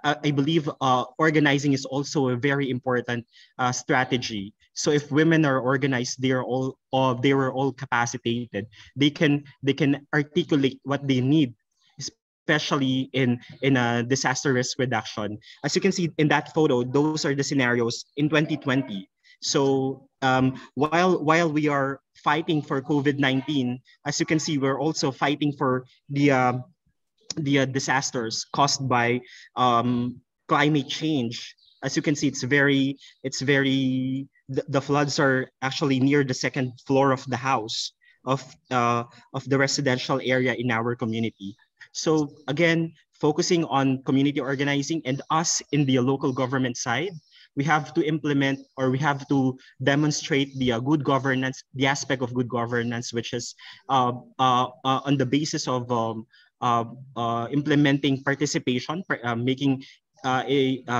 I believe organizing is also a very important strategy. So if women are organized, they were all capacitated. They can articulate what they need, especially in a disaster risk reduction. As you can see in that photo, those are the scenarios in 2020. So while we are fighting for COVID-19, as you can see, we're also fighting for the disasters caused by climate change. As you can see, the floods are actually near the second floor of the house of the residential area in our community. So again, focusing on community organizing and us in the local government side, we have to implement, or we have to demonstrate the good governance, the aspect of good governance, which is on the basis of implementing participation, making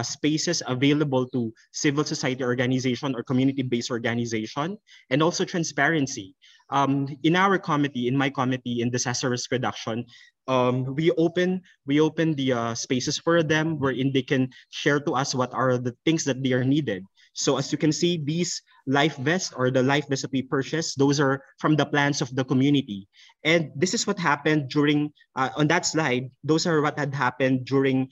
spaces available to civil society organization or community-based organization, and also transparency. In our committee, in my committee in disaster risk reduction, we open the spaces for them wherein they can share to us what are the things that they are needed. So as you can see, these life vests or the life vests that we purchased, those are from the plans of the community. And this is what happened during, on that slide, those are what had happened during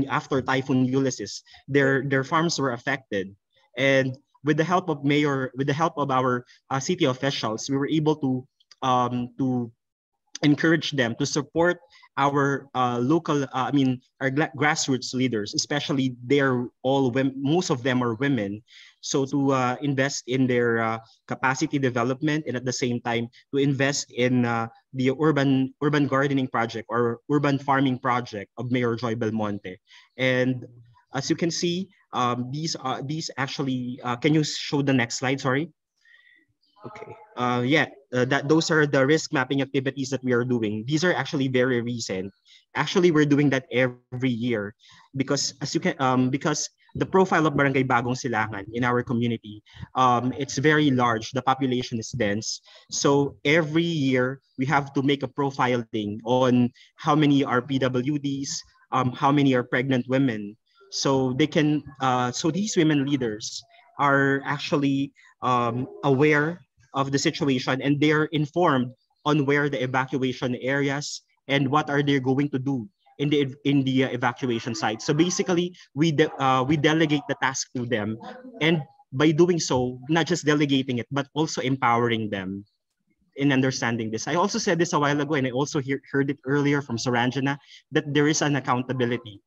after Typhoon Ulysses. Their farms were affected. And with the help of our city officials, we were able to encourage them to support our local, our grassroots leaders, especially most of them are women. So to invest in their capacity development, and at the same time to invest in the urban gardening project or urban farming project of Mayor Joy Belmonte. And as you can see, these actually, can you show the next slide? Sorry. Okay. Those are the risk mapping activities that we are doing. These are actually very recent. Actually, we're doing that every year because because the profile of Barangay Bagong Silangan in our community, it's very large. The population is dense. So every year we have to make a profiling on how many are PWDs, how many are pregnant women. So they can, so these women leaders are actually aware of the situation, and they're informed on where the evacuation areas and what are they going to do in the evacuation site. So basically, we delegate the task to them, and by doing so, not just delegating it, but also empowering them in understanding this. I also said this a while ago, and I also heard it earlier from Saranjana, that there is an accountability.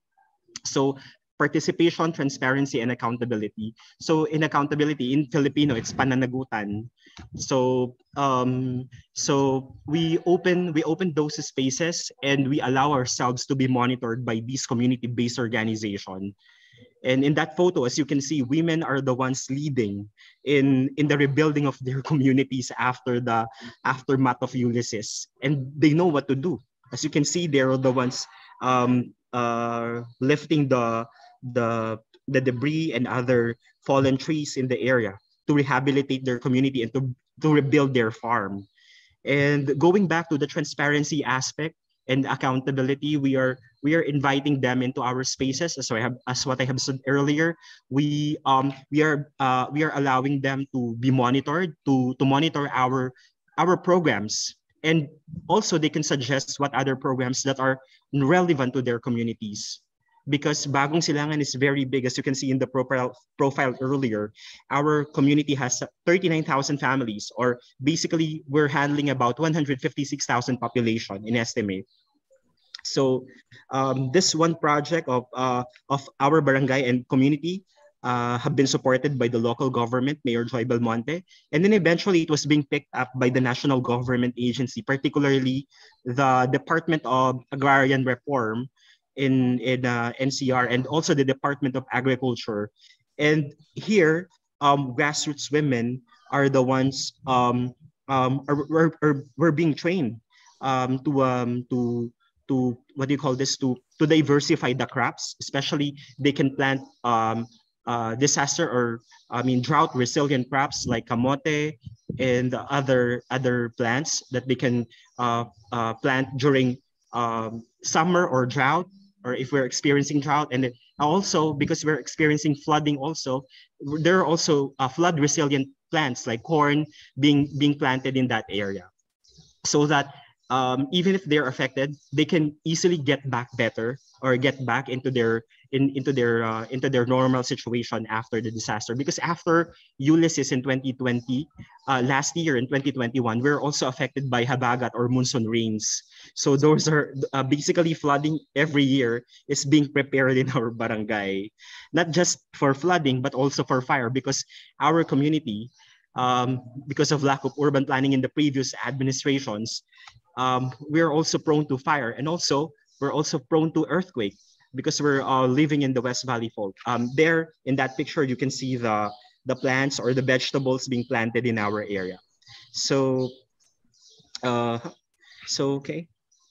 So participation, transparency, and accountability. So in accountability, in Filipino, it's pananagutan. So so we open those spaces, and we allow ourselves to be monitored by these community-based organizations. And in that photo, as you can see, women are the ones leading in the rebuilding of their communities after the aftermath of Ulysses, and they know what to do. As you can see, they're the ones lifting the debris and other fallen trees in the area to rehabilitate their community and to rebuild their farm. And going back to the transparency aspect and accountability, we are inviting them into our spaces. As what I have said earlier, we are allowing them to be monitored, to monitor our programs, and also they can suggest what other programs that are relevant to their communities. Because Bagong Silangan is very big, as you can see in the profile earlier. Our community has 39,000 families, or basically we're handling about 156,000 population in estimate. So this one project of our barangay and community have been supported by the local government, Mayor Joy Belmonte, and then eventually it was being picked up by the national government agency, particularly the Department of Agrarian Reform in NCR, and also the Department of Agriculture. And here, grassroots women are the ones we're being trained to what do you call this, to diversify the crops. Especially they can plant disaster or drought resilient crops like kamote and other plants that they can plant during summer or drought, or if we're experiencing drought. And then also, because we're experiencing flooding also, there are also flood resilient plants like corn being planted in that area, so that even if they're affected, they can easily get back better, or get back into their normal situation after the disaster. Because after Ulysses in 2020, last year in 2021, we're also affected by habagat or monsoon rains. So those are basically flooding every year is being prepared in our barangay, not just for flooding, but also for fire, because our community, because of lack of urban planning in the previous administrations, we're also prone to fire, and also we're also prone to earthquake because we're living in the West Valley Fault. There in that picture, you can see the plants or the vegetables being planted in our area. So, okay,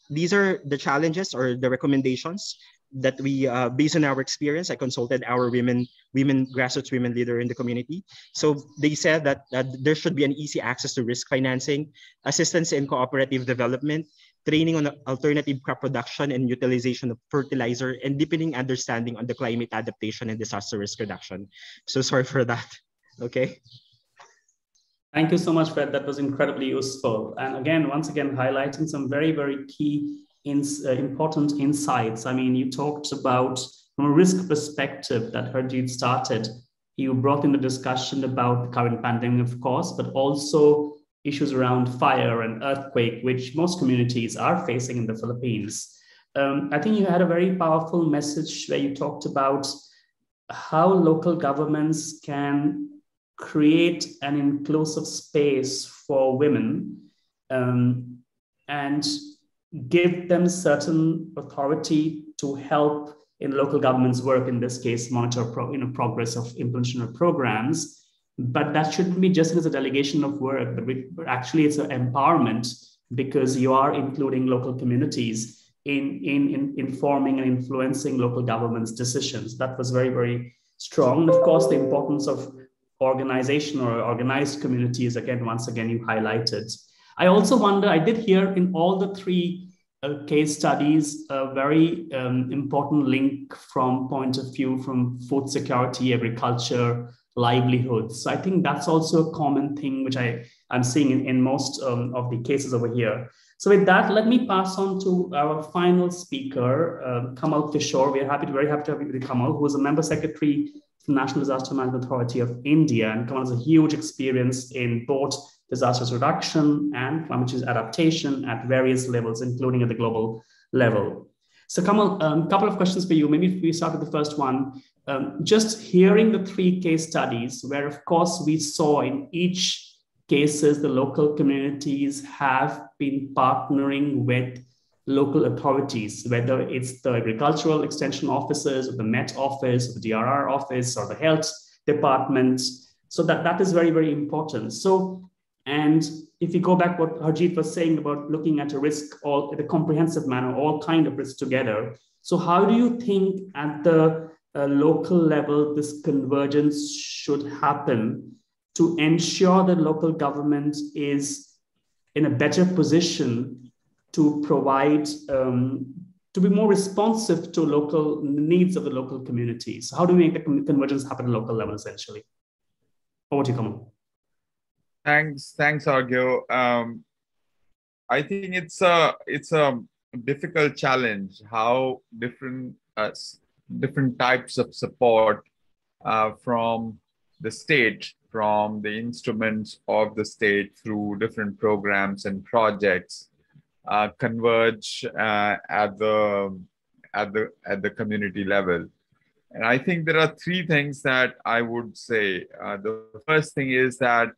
these are the challenges or the recommendations that we, based on our experience, I consulted our grassroots women leader in the community. So they said that there should be an easy access to risk financing, assistance in cooperative development, training on alternative crop production and utilization of fertilizer, and deepening understanding on the climate adaptation and disaster risk reduction. So sorry for that. Okay.
Thank you so much, Fred. That was incredibly useful. And again, once again, highlighting some very, very key important insights. I mean, you talked about, from a risk perspective that Harjit started, you brought in the discussion about the current pandemic, of course, but also issues around fire and earthquake, which most communities are facing in the Philippines. I think you had a very powerful message where you talked about how local governments can create an inclusive space for women and give them certain authority to help in local government's work, in this case, monitor progress of implementation of programs. But that shouldn't be just as a delegation of work, but actually it's an empowerment, because you are including local communities in informing and influencing local government's decisions. That was very, very strong. And of course, the importance of organization or organized communities, again, once again, you highlighted. I also wonder, I did hear in all the three case studies a very important link from point of view from food security, agriculture, livelihoods. So I think that's also a common thing which I'm seeing in most of the cases over here. So with that, let me pass on to our final speaker, Kamal Kishore. We're very happy to have you with Kamal, who is a member secretary of the National Disaster Management Authority of India. And Kamal has a huge experience in both disaster reduction and climate change adaptation at various levels, including at the global level. So Kamal, a couple of questions for you. Maybe if we start with the first one. Just hearing the three case studies where, of course, we saw in each cases, the local communities have been partnering with local authorities, whether it's the agricultural extension officers or the Met office or the DRR office or the health department. So that is very, very important. So, and if you go back what Harjit was saying about looking at a risk all in a comprehensive manner, all kind of risks together. So how do you think at the local level, this convergence should happen to ensure that local government is in a better position to provide, to be more responsive to local needs of the local communities? How do we make the convergence happen at local level, essentially? Over to you, Kamal.
Thanks, Argyo. I think it's a difficult challenge how different types of support from the state, from the instruments of the state through different programs and projects converge at the community level. And I think there are three things that I would say. The first thing is that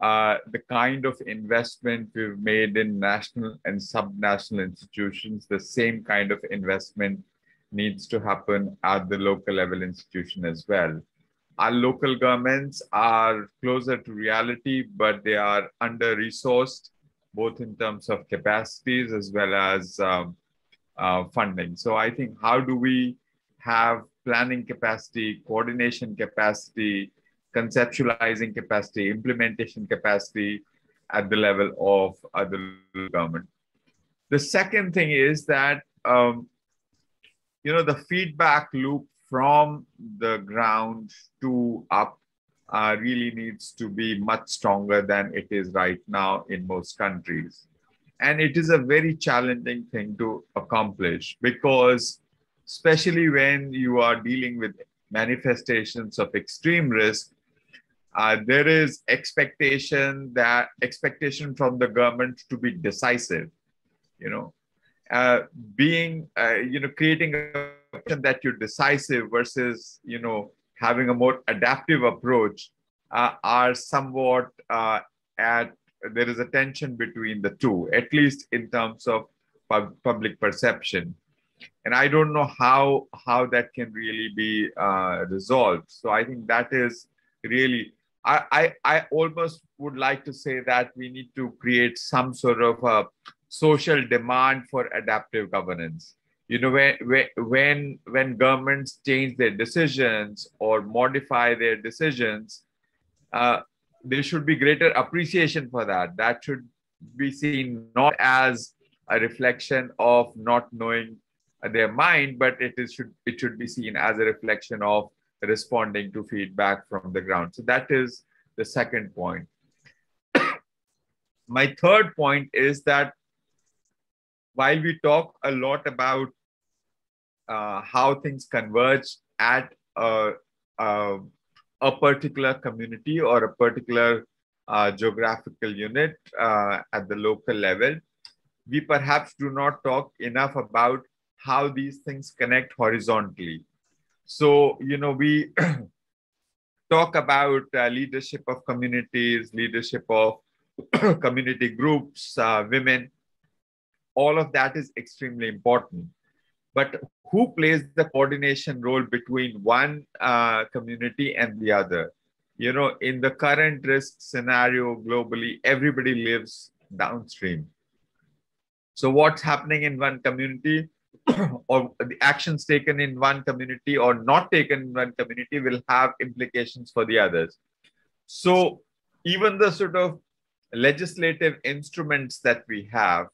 the kind of investment we've made in national and subnational institutions, the same kind of investment needs to happen at the local level institution as well. Our local governments are closer to reality, but they are under-resourced, both in terms of capacities as well as funding. So I think how do we have planning capacity, coordination capacity, conceptualizing capacity, implementation capacity at the level of the government. The second thing is that, the feedback loop from the ground to up really needs to be much stronger than it is right now in most countries. And it is a very challenging thing to accomplish because, especially when you are dealing with manifestations of extreme risk, there is expectation from the government to be decisive, creating a perception that you're decisive versus, having a more adaptive approach are somewhat there is a tension between the two, at least in terms of public perception. And I don't know how that can really be resolved. So I think that is really, I almost would like to say that we need to create some sort of a social demand for adaptive governance. When governments change their decisions or modify their decisions, there should be greater appreciation for that. That should be seen not as a reflection of not knowing their mind, but it should be seen as a reflection of responding to feedback from the ground. So that is the second point. My third point is that while we talk a lot about how things converge at a particular community or a particular geographical unit at the local level, we perhaps do not talk enough about how these things connect horizontally. So, we talk about leadership of communities, leadership of community groups, women. All of that is extremely important. But who plays the coordination role between one community and the other? In the current risk scenario globally, everybody lives downstream. So what's happening in one community or the actions taken in one community or not taken in one community will have implications for the others. So even the sort of legislative instruments that we have,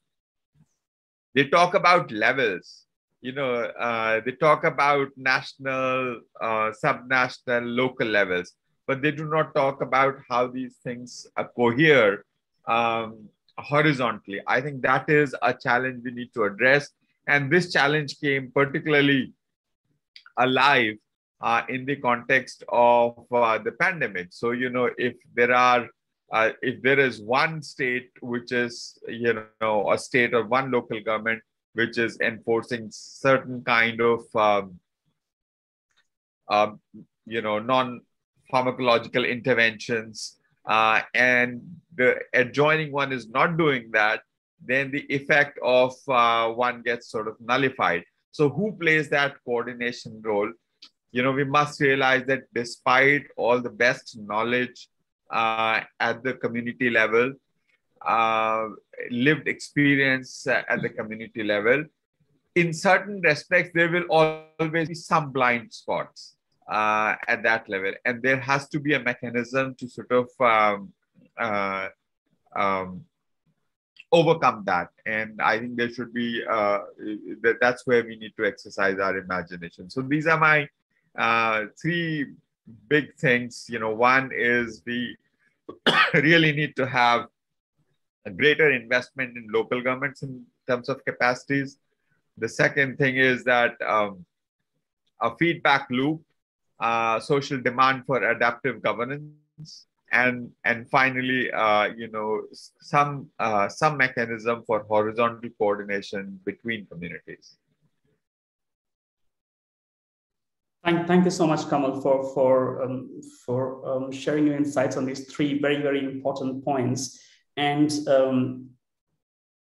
they talk about levels. They talk about national, subnational, local levels, but they do not talk about how these things cohere horizontally. I think that is a challenge we need to address. And this challenge came particularly alive in the context of the pandemic. So, if there is one state which is, a state or one local government which is enforcing certain kind of, non-pharmacological interventions, and the adjoining one is not doing that, then the effect of one gets sort of nullified. So who plays that coordination role? We must realize that despite all the best knowledge at the community level, lived experience at the community level, in certain respects, there will always be some blind spots at that level. And there has to be a mechanism to sort of overcome that. And I think there should be, that's where we need to exercise our imagination. So these are my three big things. One is we really need to have a greater investment in local governments in terms of capacities. The second thing is that a feedback loop, social demand for adaptive governance, and finally, some mechanism for horizontal coordination between communities.
Thank you so much, Kamal, for sharing your insights on these three very, very important points. And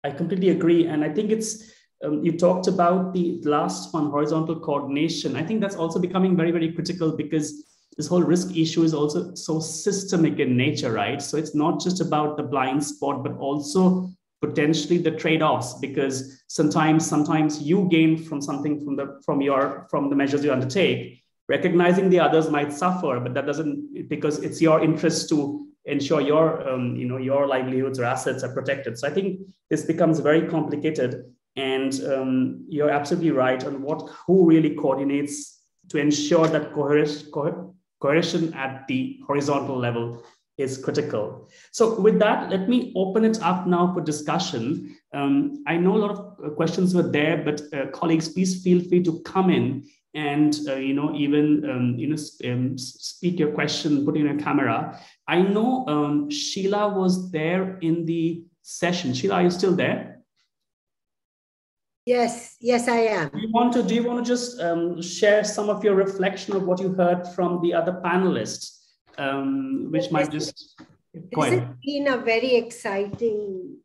I completely agree. And I think it's, you talked about the last one, horizontal coordination. I think that's also becoming very, very critical because this whole risk issue is also so systemic in nature, right? So it's not just about the blind spot, but also potentially the trade-offs, because sometimes you gain from something from the measures you undertake. Recognizing the others might suffer, but that doesn't, because it's your interest to ensure your livelihoods or assets are protected. So I think this becomes very complicated, and you're absolutely right on who really coordinates to ensure that cohesion at the horizontal level is critical. So with that, let me open it up now for discussion. I know a lot of questions were there, but colleagues, please feel free to come in and speak your question, put in a camera. I know Sheila was there in the session. Sheila, are you still there?
Yes, I am.
Do you want to just share some of your reflection of what you heard from the other panelists, which might just go ahead.
This has been a very exciting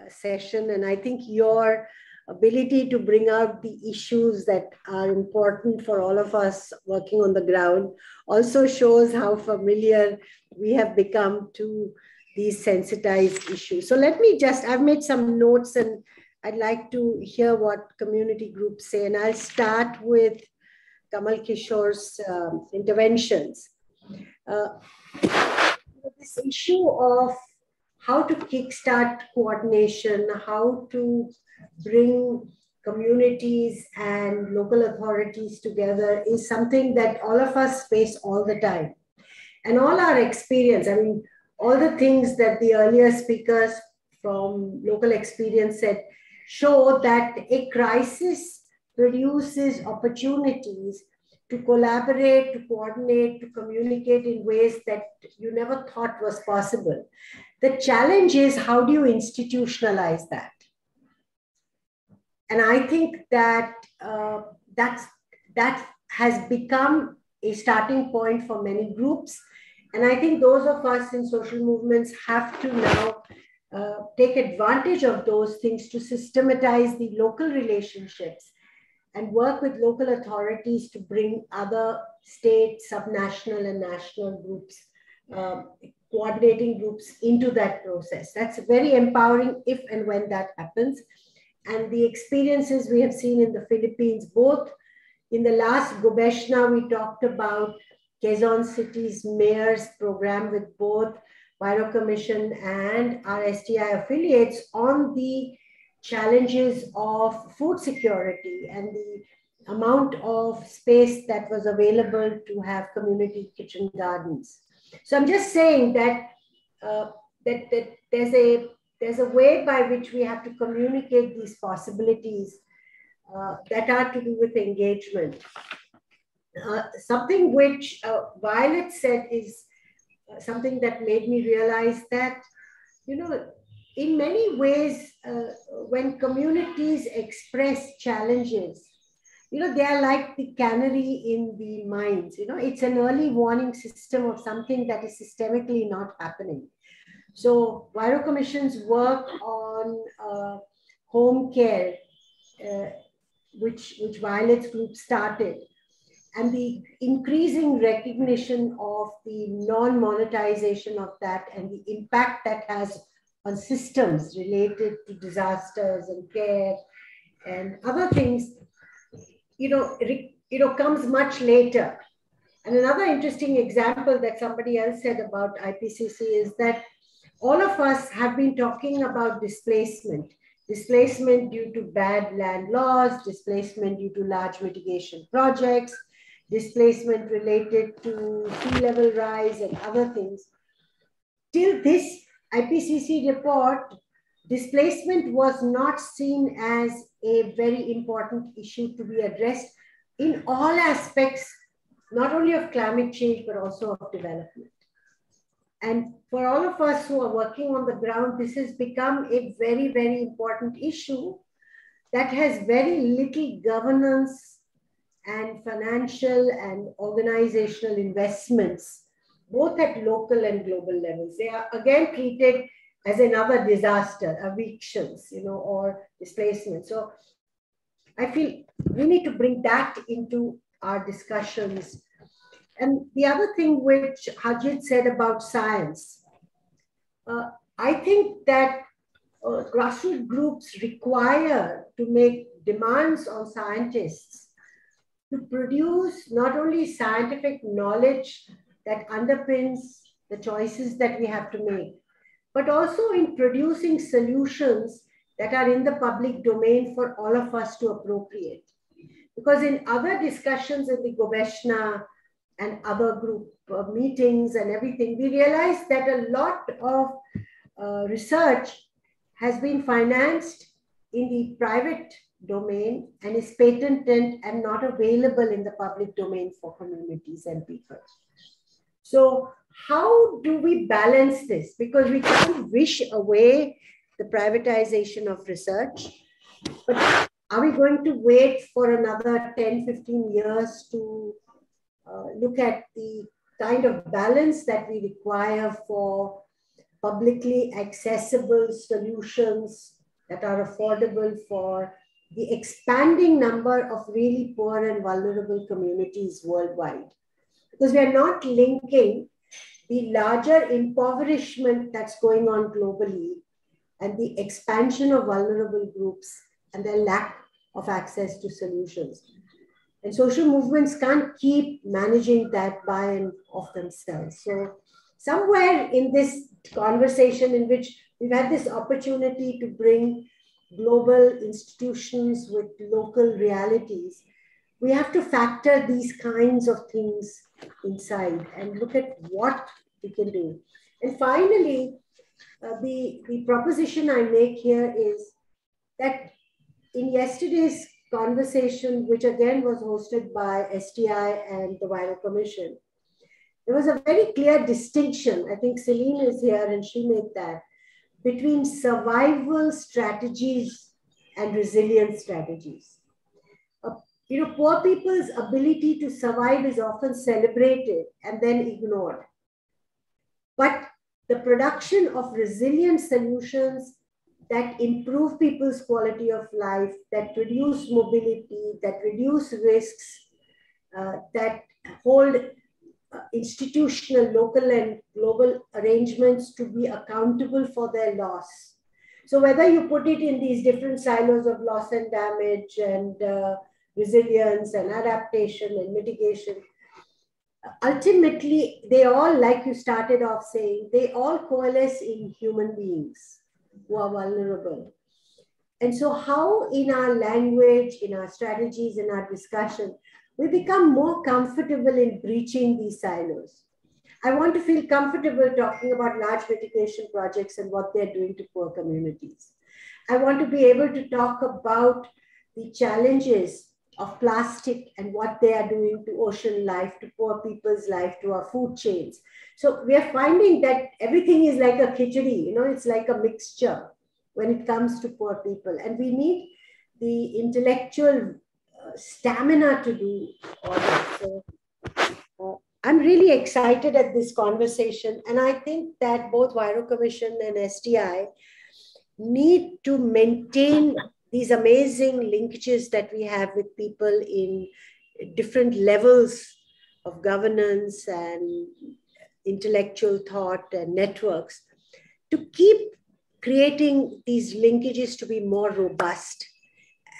session, and I think your ability to bring out the issues that are important for all of us working on the ground also shows how familiar we have become to these sensitized issues. So let me I've made some notes, and I'd like to hear what community groups say. And I'll start with Kamal Kishore's interventions. This issue of how to kickstart coordination, how to bring communities and local authorities together is something that all of us face all the time. And all our experience, all the things that the earlier speakers from local experience said, show that a crisis produces opportunities to collaborate, to coordinate, to communicate in ways that you never thought was possible. The challenge is, how do you institutionalize that? And I think that that has become a starting point for many groups. And I think those of us in social movements have to now take advantage of those things to systematize the local relationships and work with local authorities to bring other state, subnational, and national groups, coordinating groups into that process. That's very empowering if and when that happens. and the experiences we have seen in the Philippines, both in the last Gobeshona, we talked about Quezon City's mayor's program with both Huairou Commission and our SDI affiliates on the challenges of food security and the amount of space that was available to have community kitchen gardens. So I'm just saying that, that there's a way by which we have to communicate these possibilities that are to do with engagement. Something which Violet said is something that made me realize that, you know, in many ways, when communities express challenges, you know, they are like the canary in the mines. You know, it's an early warning system of something that is systemically not happening. So Huairou Commission's work on home care, which Violet's group started, and the increasing recognition of the non-monetization of that and the impact that has on systems related to disasters and care and other things, comes much later. And another interesting example that somebody else said about IPCC is that all of us have been talking about displacement due to bad land laws, displacement due to large mitigation projects, displacement related to sea level rise and other things. Till this IPCC report, displacement was not seen as a very important issue to be addressed in all aspects, not only of climate change, but also of development. And for all of us who are working on the ground, this has become a very, very important issue that has very little governance and financial and organizational investments, both at local and global levels. They are again treated as another disaster, evictions, or displacement. So I feel we need to bring that into our discussions. And the other thing which Harjit said about science, I think that grassroots groups require to make demands on scientists to produce not only scientific knowledge that underpins the choices that we have to make, but also in producing solutions that are in the public domain for all of us to appropriate. Because in other discussions in the Gobeshona and other group meetings and everything, we realized that a lot of research has been financed in the private domain and is patented and not available in the public domain for communities and people. So how do we balance this? Because we can't wish away the privatization of research, but are we going to wait for another 10, 15 years to look at the kind of balance that we require for publicly accessible solutions that are affordable for the expanding number of really poor and vulnerable communities worldwide? Because we are not linking the larger impoverishment that's going on globally and the expansion of vulnerable groups and their lack of access to solutions. And social movements can't keep managing that by and of themselves. So somewhere in this conversation in which we've had this opportunity to bring global institutions with local realities, we have to factor these kinds of things inside and look at what we can do. And finally, the proposition I make here is that in yesterday's conversation, which again was hosted by SDI and the Huairou Commission, there was a very clear distinction. I think Celine is here and she made that, between survival strategies and resilience strategies. Poor people's ability to survive is often celebrated and then ignored. But the production of resilient solutions that improve people's quality of life, that reduce mobility, that reduce risks, that hold institutional, local and global arrangements to be accountable for their loss. So whether you put it in these different silos of loss and damage and resilience and adaptation and mitigation, ultimately, they all, like you started off saying, they all coalesce in human beings who are vulnerable. And so how in our language, in our strategies, in our discussion, we become more comfortable in breaching these silos. I want to feel comfortable talking about large mitigation projects and what they're doing to poor communities. I want to be able to talk about the challenges of plastic and what they are doing to ocean life, to poor people's life, to our food chains. So we are finding that everything is like a khichdi, it's like a mixture when it comes to poor people. And we need the intellectual stamina to do all that. So I'm really excited at this conversation. And I think that both Huairou Commission and SDI need to maintain these amazing linkages that we have with people in different levels of governance and intellectual thought and networks to keep creating these linkages to be more robust.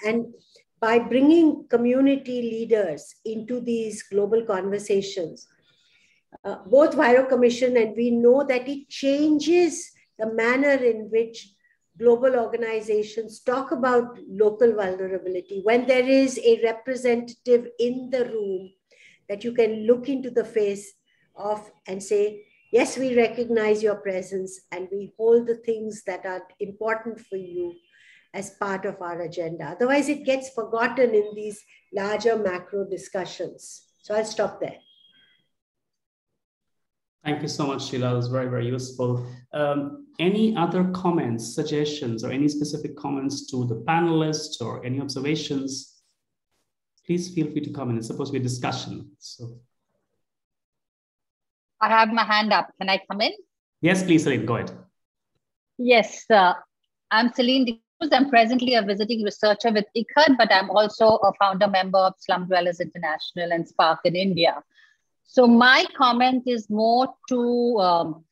And by bringing community leaders into these global conversations, both Huairou Commission, and we know that it changes the manner in which global organizations talk about local vulnerability. When there is a representative in the room that you can look into the face of and say, yes, we recognize your presence and we hold the things that are important for you as part of our agenda. Otherwise, it gets forgotten in these larger macro discussions. So I'll stop there.
Thank you so much, Sheila. It was very, very useful. Any other comments, suggestions, or any specific comments to the panelists or any observations? Please feel free to comment. It's supposed to be a discussion. So
I have my hand up. Can I come in?
Yes, please, Celine, go ahead.
Yes, I'm Celine D'Cruz. I'm presently a visiting researcher with ICCCAD, but I'm also a founder member of Slum International and Spark in India. So my comment is more to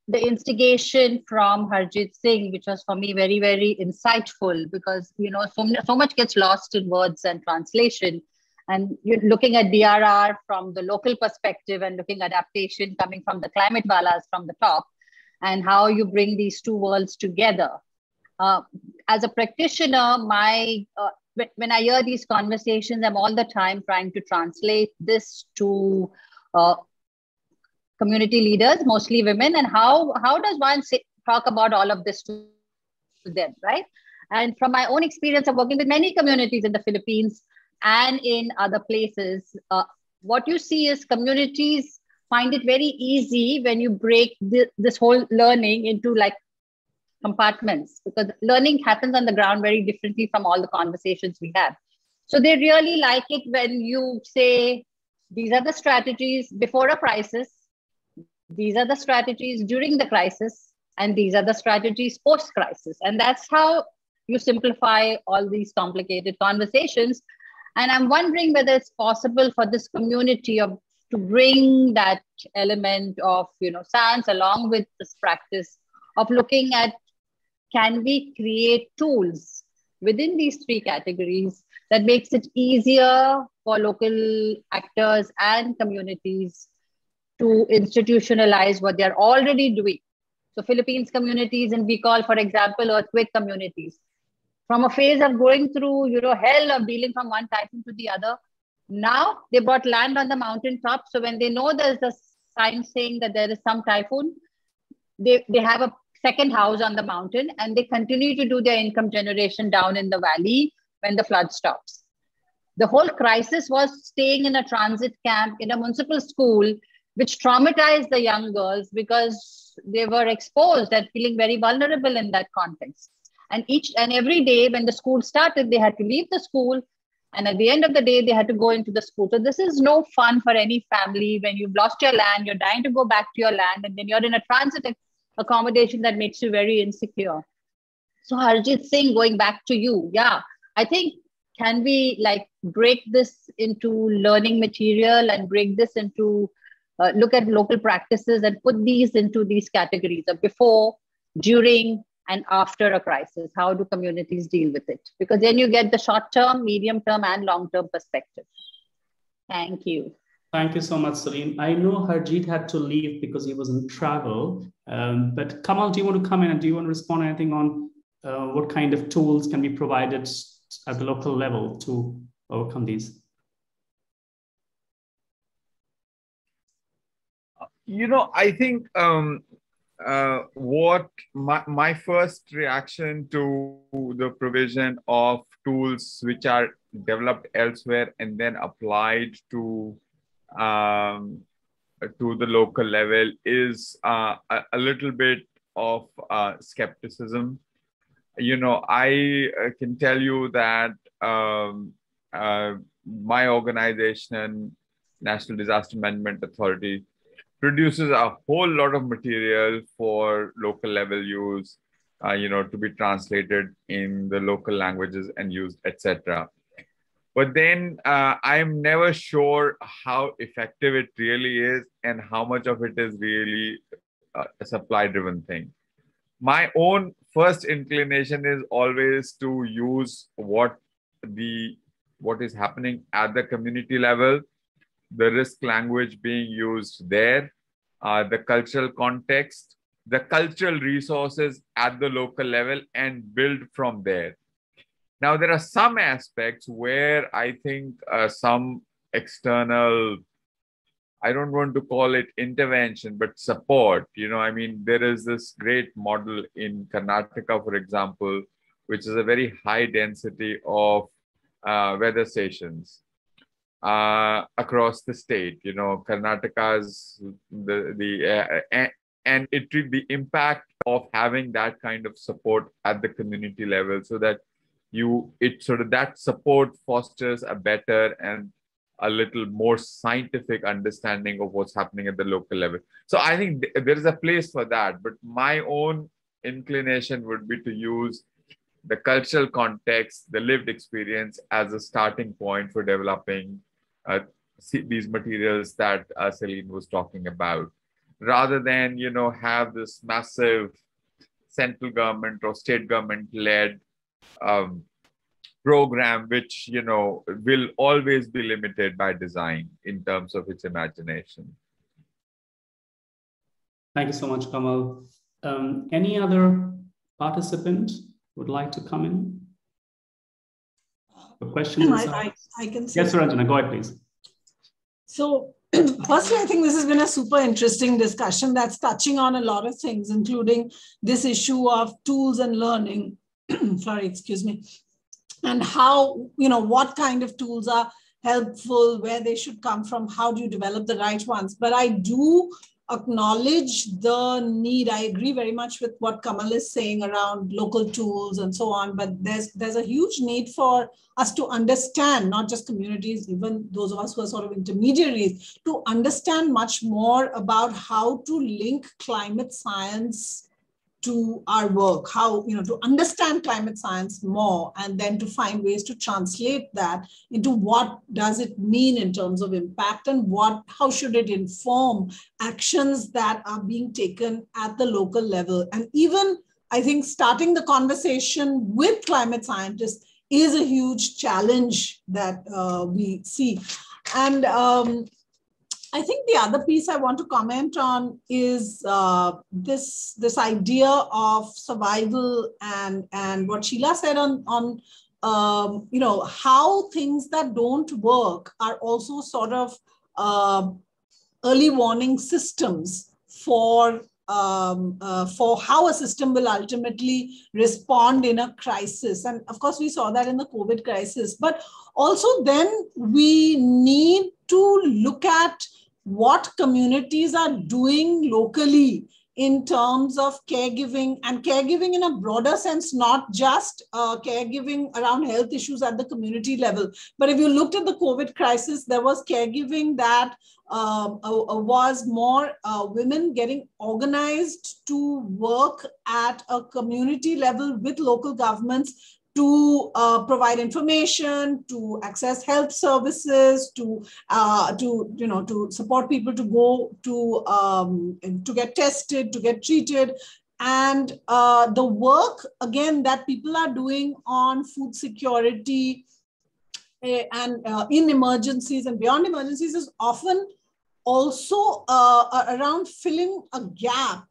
the instigation from Harjit Singh, which was for me very, very insightful because, so much gets lost in words and translation. And you're looking at DRR from the local perspective and looking at adaptation coming from the climate valas from the top and how you bring these two worlds together. As a practitioner, when I hear these conversations, I'm all the time trying to translate this to community leaders, mostly women, and how does one talk about all of this to them, right? And from my own experience of working with many communities in the Philippines and in other places, what you see is communities find it very easy when you break this whole learning into like compartments, because learning happens on the ground very differently from all the conversations we have. So they really like it when you say, these are the strategies before a crisis, these are the strategies during the crisis, and these are the strategies post-crisis. And that's how you simplify all these complicated conversations. And I'm wondering whether it's possible for this community to bring that element of science along with this practice of looking at, can we create tools within these three categories that makes it easier for local actors and communities to institutionalize what they're already doing? So Philippines communities, and we call, for example, earthquake communities. From a phase of going through, hell of dealing from one typhoon to the other, now they brought land on the mountaintop. So when they know there's a sign saying that there is some typhoon, they have a second house on the mountain and they continue to do their income generation down in the valley when the flood stops. The whole crisis was staying in a transit camp in a municipal school, which traumatized the young girls because they were exposed and feeling very vulnerable in that context. And each and every day when the school started, they had to leave the school. And at the end of the day, they had to go into the school. So this is no fun for any family when you've lost your land, you're dying to go back to your land, and then you're in a transit accommodation that makes you very insecure. So Harjit Singh, going back to you, I think, can we break this into learning material and break this into, look at local practices and put these into these categories of before, during, and after a crisis? How do communities deal with it? Because then you get the short-term, medium-term, and long-term perspective. Thank you.
Thank you so much, Celine. I know Harjit had to leave because he was in travel, but Kamal, do you want to come in and do you want to respond anything on what kind of tools can be provided at the local level to overcome these?
I think what my first reaction to the provision of tools which are developed elsewhere and then applied to the local level is a little bit of skepticism. I can tell you that my organization, National Disaster Management Authority, produces a whole lot of material for local level use, to be translated in the local languages and used, etc. But then I'm never sure how effective it really is and how much of it is really a supply-driven thing. My own first inclination is always to use what is happening at the community level, the risk language being used there, the cultural context, the cultural resources at the local level, and build from there. Now, there are some aspects where I think some external, I don't want to call it intervention, but support. There is this great model in Karnataka, for example, which is a very high density of weather stations across the state. Karnataka's and the impact of having that kind of support at the community level, so that that support fosters a better and a little more scientific understanding of what's happening at the local level. So I think there is a place for that, but my own inclination would be to use the cultural context, the lived experience as a starting point for developing these materials that Celine was talking about, rather than, have this massive central government or state government-led program, which, will always be limited by design in terms of its imagination.
Thank you so much, Kamal. Any other participant would like to come in? The questions?
I can say.
Yes, Ranjana, go ahead, please.
So, firstly, I think this has been a super interesting discussion that's touching on a lot of things, including this issue of tools and learning. Sorry, excuse me. And how, what kind of tools are helpful, where they should come from, how do you develop the right ones? But I do acknowledge the need. I agree very much with what Kamal is saying around local tools and so on, but there's a huge need for us to understand, not just communities, even those of us who are sort of intermediaries, to understand much more about how to link climate science to our work, how, to understand climate science more, and then to find ways to translate that into what does it mean in terms of impact, and how should it inform actions that are being taken at the local level. And even, I think, starting the conversation with climate scientists is a huge challenge that we see. And I think the other piece I want to comment on is this idea of survival and what Sheila said on how things that don't work are also sort of early warning systems for how a system will ultimately respond in a crisis. And of course, we saw that in the COVID crisis. But also then we need to look at what communities are doing locally in terms of caregiving, and caregiving in a broader sense, not just caregiving around health issues at the community level. But if you looked at the COVID crisis, there was caregiving that was more women getting organized to work at a community level with local governments to provide information, to access health services, to support people to go to get tested, to get treated, And the work, again, that people are doing on food security and in emergencies and beyond emergencies is often also around filling a gap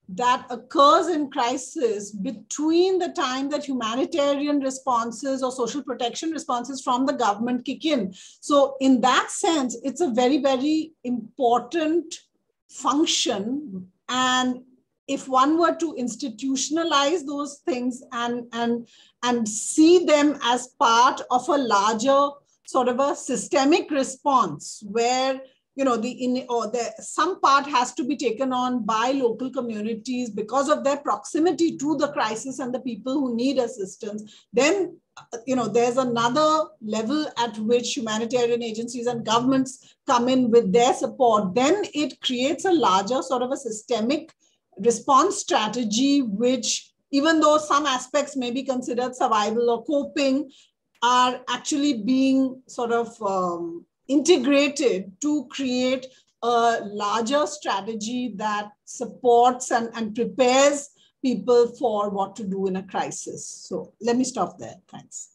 that occurs in crisis between the time that humanitarian responses or social protection responses from the government kick in. So in that sense, it's a very, very important function. And if one were to institutionalize those things and see them as part of a larger sort of a systemic response where, you know, some part has to be taken on by local communities because of their proximity to the crisis and the people who need assistance, then, you know, there's another level at which humanitarian agencies and governments come in with their support. Then it creates a larger sort of a systemic response strategy, which, even though some aspects may be considered survival or coping, are actually being sort of integrated to create a larger strategy that supports and prepares people for what to do in a crisis. So let me stop there. Thanks.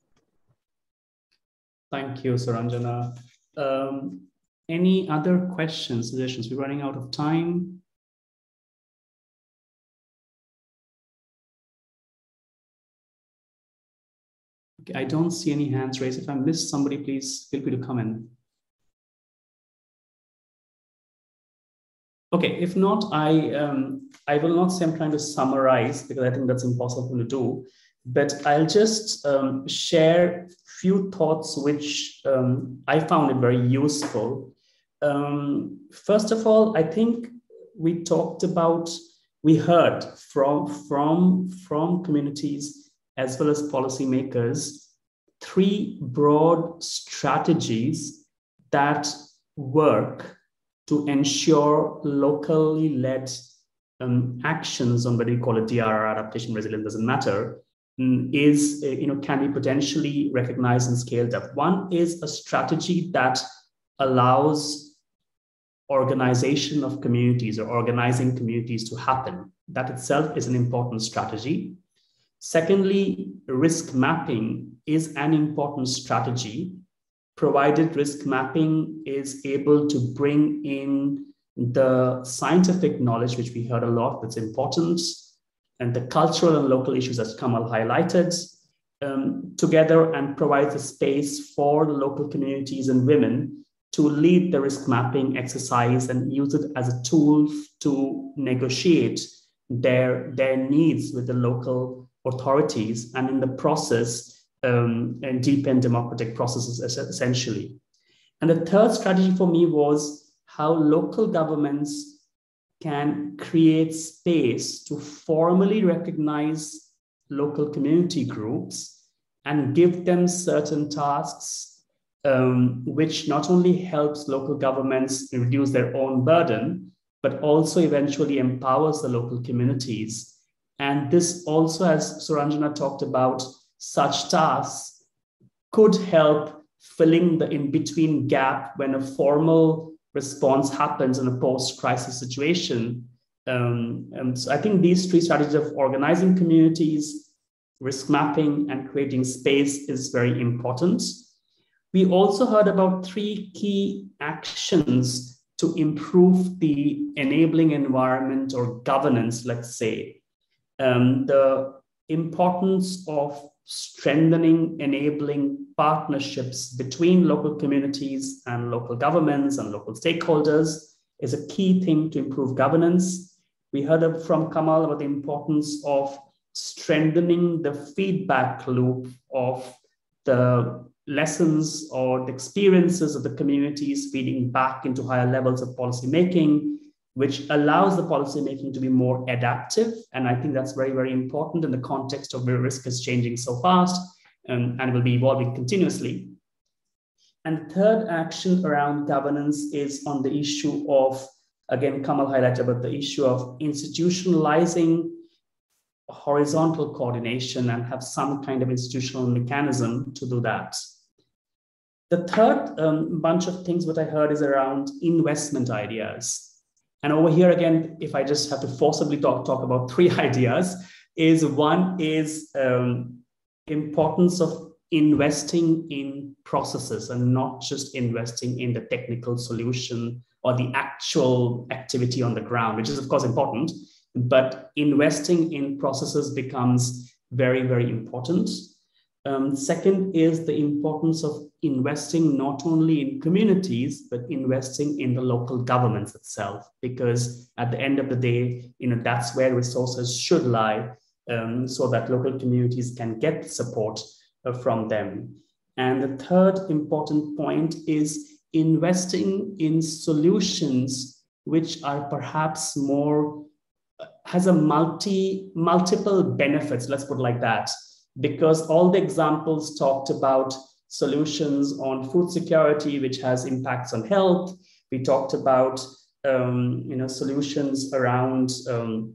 Thank you, Suranjana. Any other questions, suggestions? We're running out of time. Okay, I don't see any hands raised. If I missed somebody, please feel free to come in. Okay, if not, I will not say I'm trying to summarize because I think that's impossible to do, but I'll just share a few thoughts which I found it very useful. First of all, I think we heard from communities as well as policymakers, 3 broad strategies that work to ensure locally led actions on whether you call it DRR, adaptation, resilience, doesn't matter, can be potentially recognized and scaled up. One is a strategy that allows organization of communities or organizing communities to happen. That itself is an important strategy. Secondly, risk mapping is an important strategy, provided risk mapping is able to bring in the scientific knowledge, which we heard a lot, that's important, and the cultural and local issues that Kamal highlighted together, and provides a space for the local communities and women to lead the risk mapping exercise and use it as a tool to negotiate their needs with the local authorities, and in the process, and deepen democratic processes essentially. And the third strategy for me was how local governments can create space to formally recognize local community groups and give them certain tasks, which not only helps local governments reduce their own burden, but also eventually empowers the local communities. And this also, as Suranjana talked about, such tasks could help filling the in-between gap when a formal response happens in a post-crisis situation. So I think these 3 strategies of organizing communities, risk mapping, and creating space is very important. We also heard about 3 key actions to improve the enabling environment or governance, let's say. The importance of strengthening, enabling partnerships between local communities and local governments and local stakeholders is a key thing to improve governance. We heard from Kamal about the importance of strengthening the feedback loop of the lessons or the experiences of the communities feeding back into higher levels of policy making, which allows the policymaking to be more adaptive. And I think that's very, very important in the context of where risk is changing so fast and will be evolving continuously. And the third action around governance is on the issue of, again, Kamal highlighted about the issue of institutionalizing horizontal coordination and have some kind of institutional mechanism to do that. The third bunch of things what I heard is around investment ideas. And over here again, if I just have to forcibly talk about 3 ideas, one is importance of investing in processes and not just investing in the technical solution or the actual activity on the ground, which is of course important, but investing in processes becomes very, very important. Second is the importance of investing not only in communities, but investing in the local governments itself, because at the end of the day, that's where resources should lie, so that local communities can get support from them. And the third important point is investing in solutions which are perhaps more, has a multiple benefits, let's put it like that. Because all the examples talked about solutions on food security, which has impacts on health. We talked about solutions around, so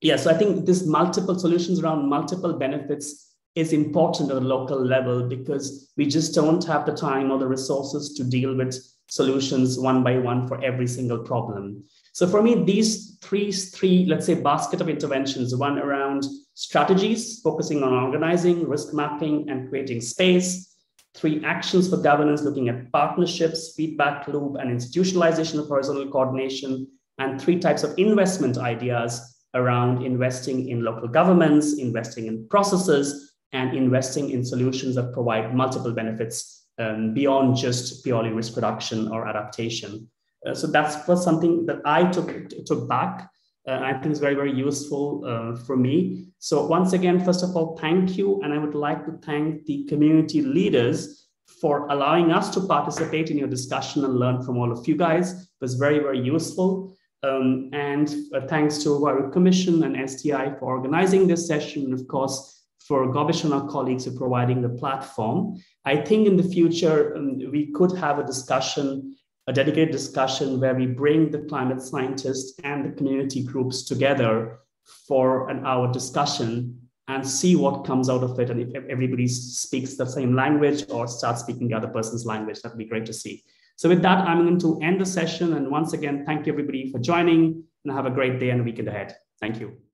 I think this multiple solutions around multiple benefits is important at a local level, because we just don't have the time or the resources to deal with solutions one by one for every single problem. So for me, these three, let's say, basket of interventions, one around strategies, focusing on organizing, risk mapping, and creating space. 3 actions for governance, looking at partnerships, feedback loop, and institutionalization of horizontal coordination. And 3 types of investment ideas around investing in local governments, investing in processes, and investing in solutions that provide multiple benefits beyond just purely risk reduction or adaptation. So that was something that I took back. I think it's very, very useful for me. So once again, first of all, thank you. And I would like to thank the community leaders for allowing us to participate in your discussion and learn from all of you guys. It was very, very useful. And thanks to Huairou Commission and SDI for organizing this session. And of course, for Gobeshona colleagues for providing the platform. I think in the future, we could have a dedicated discussion where we bring the climate scientists and the community groups together for an hour discussion and see what comes out of it. And if everybody speaks the same language or starts speaking the other person's language, that'd be great to see. So with that, I'm going to end the session. And once again, thank you everybody for joining, and have a great day and weekend ahead. Thank you.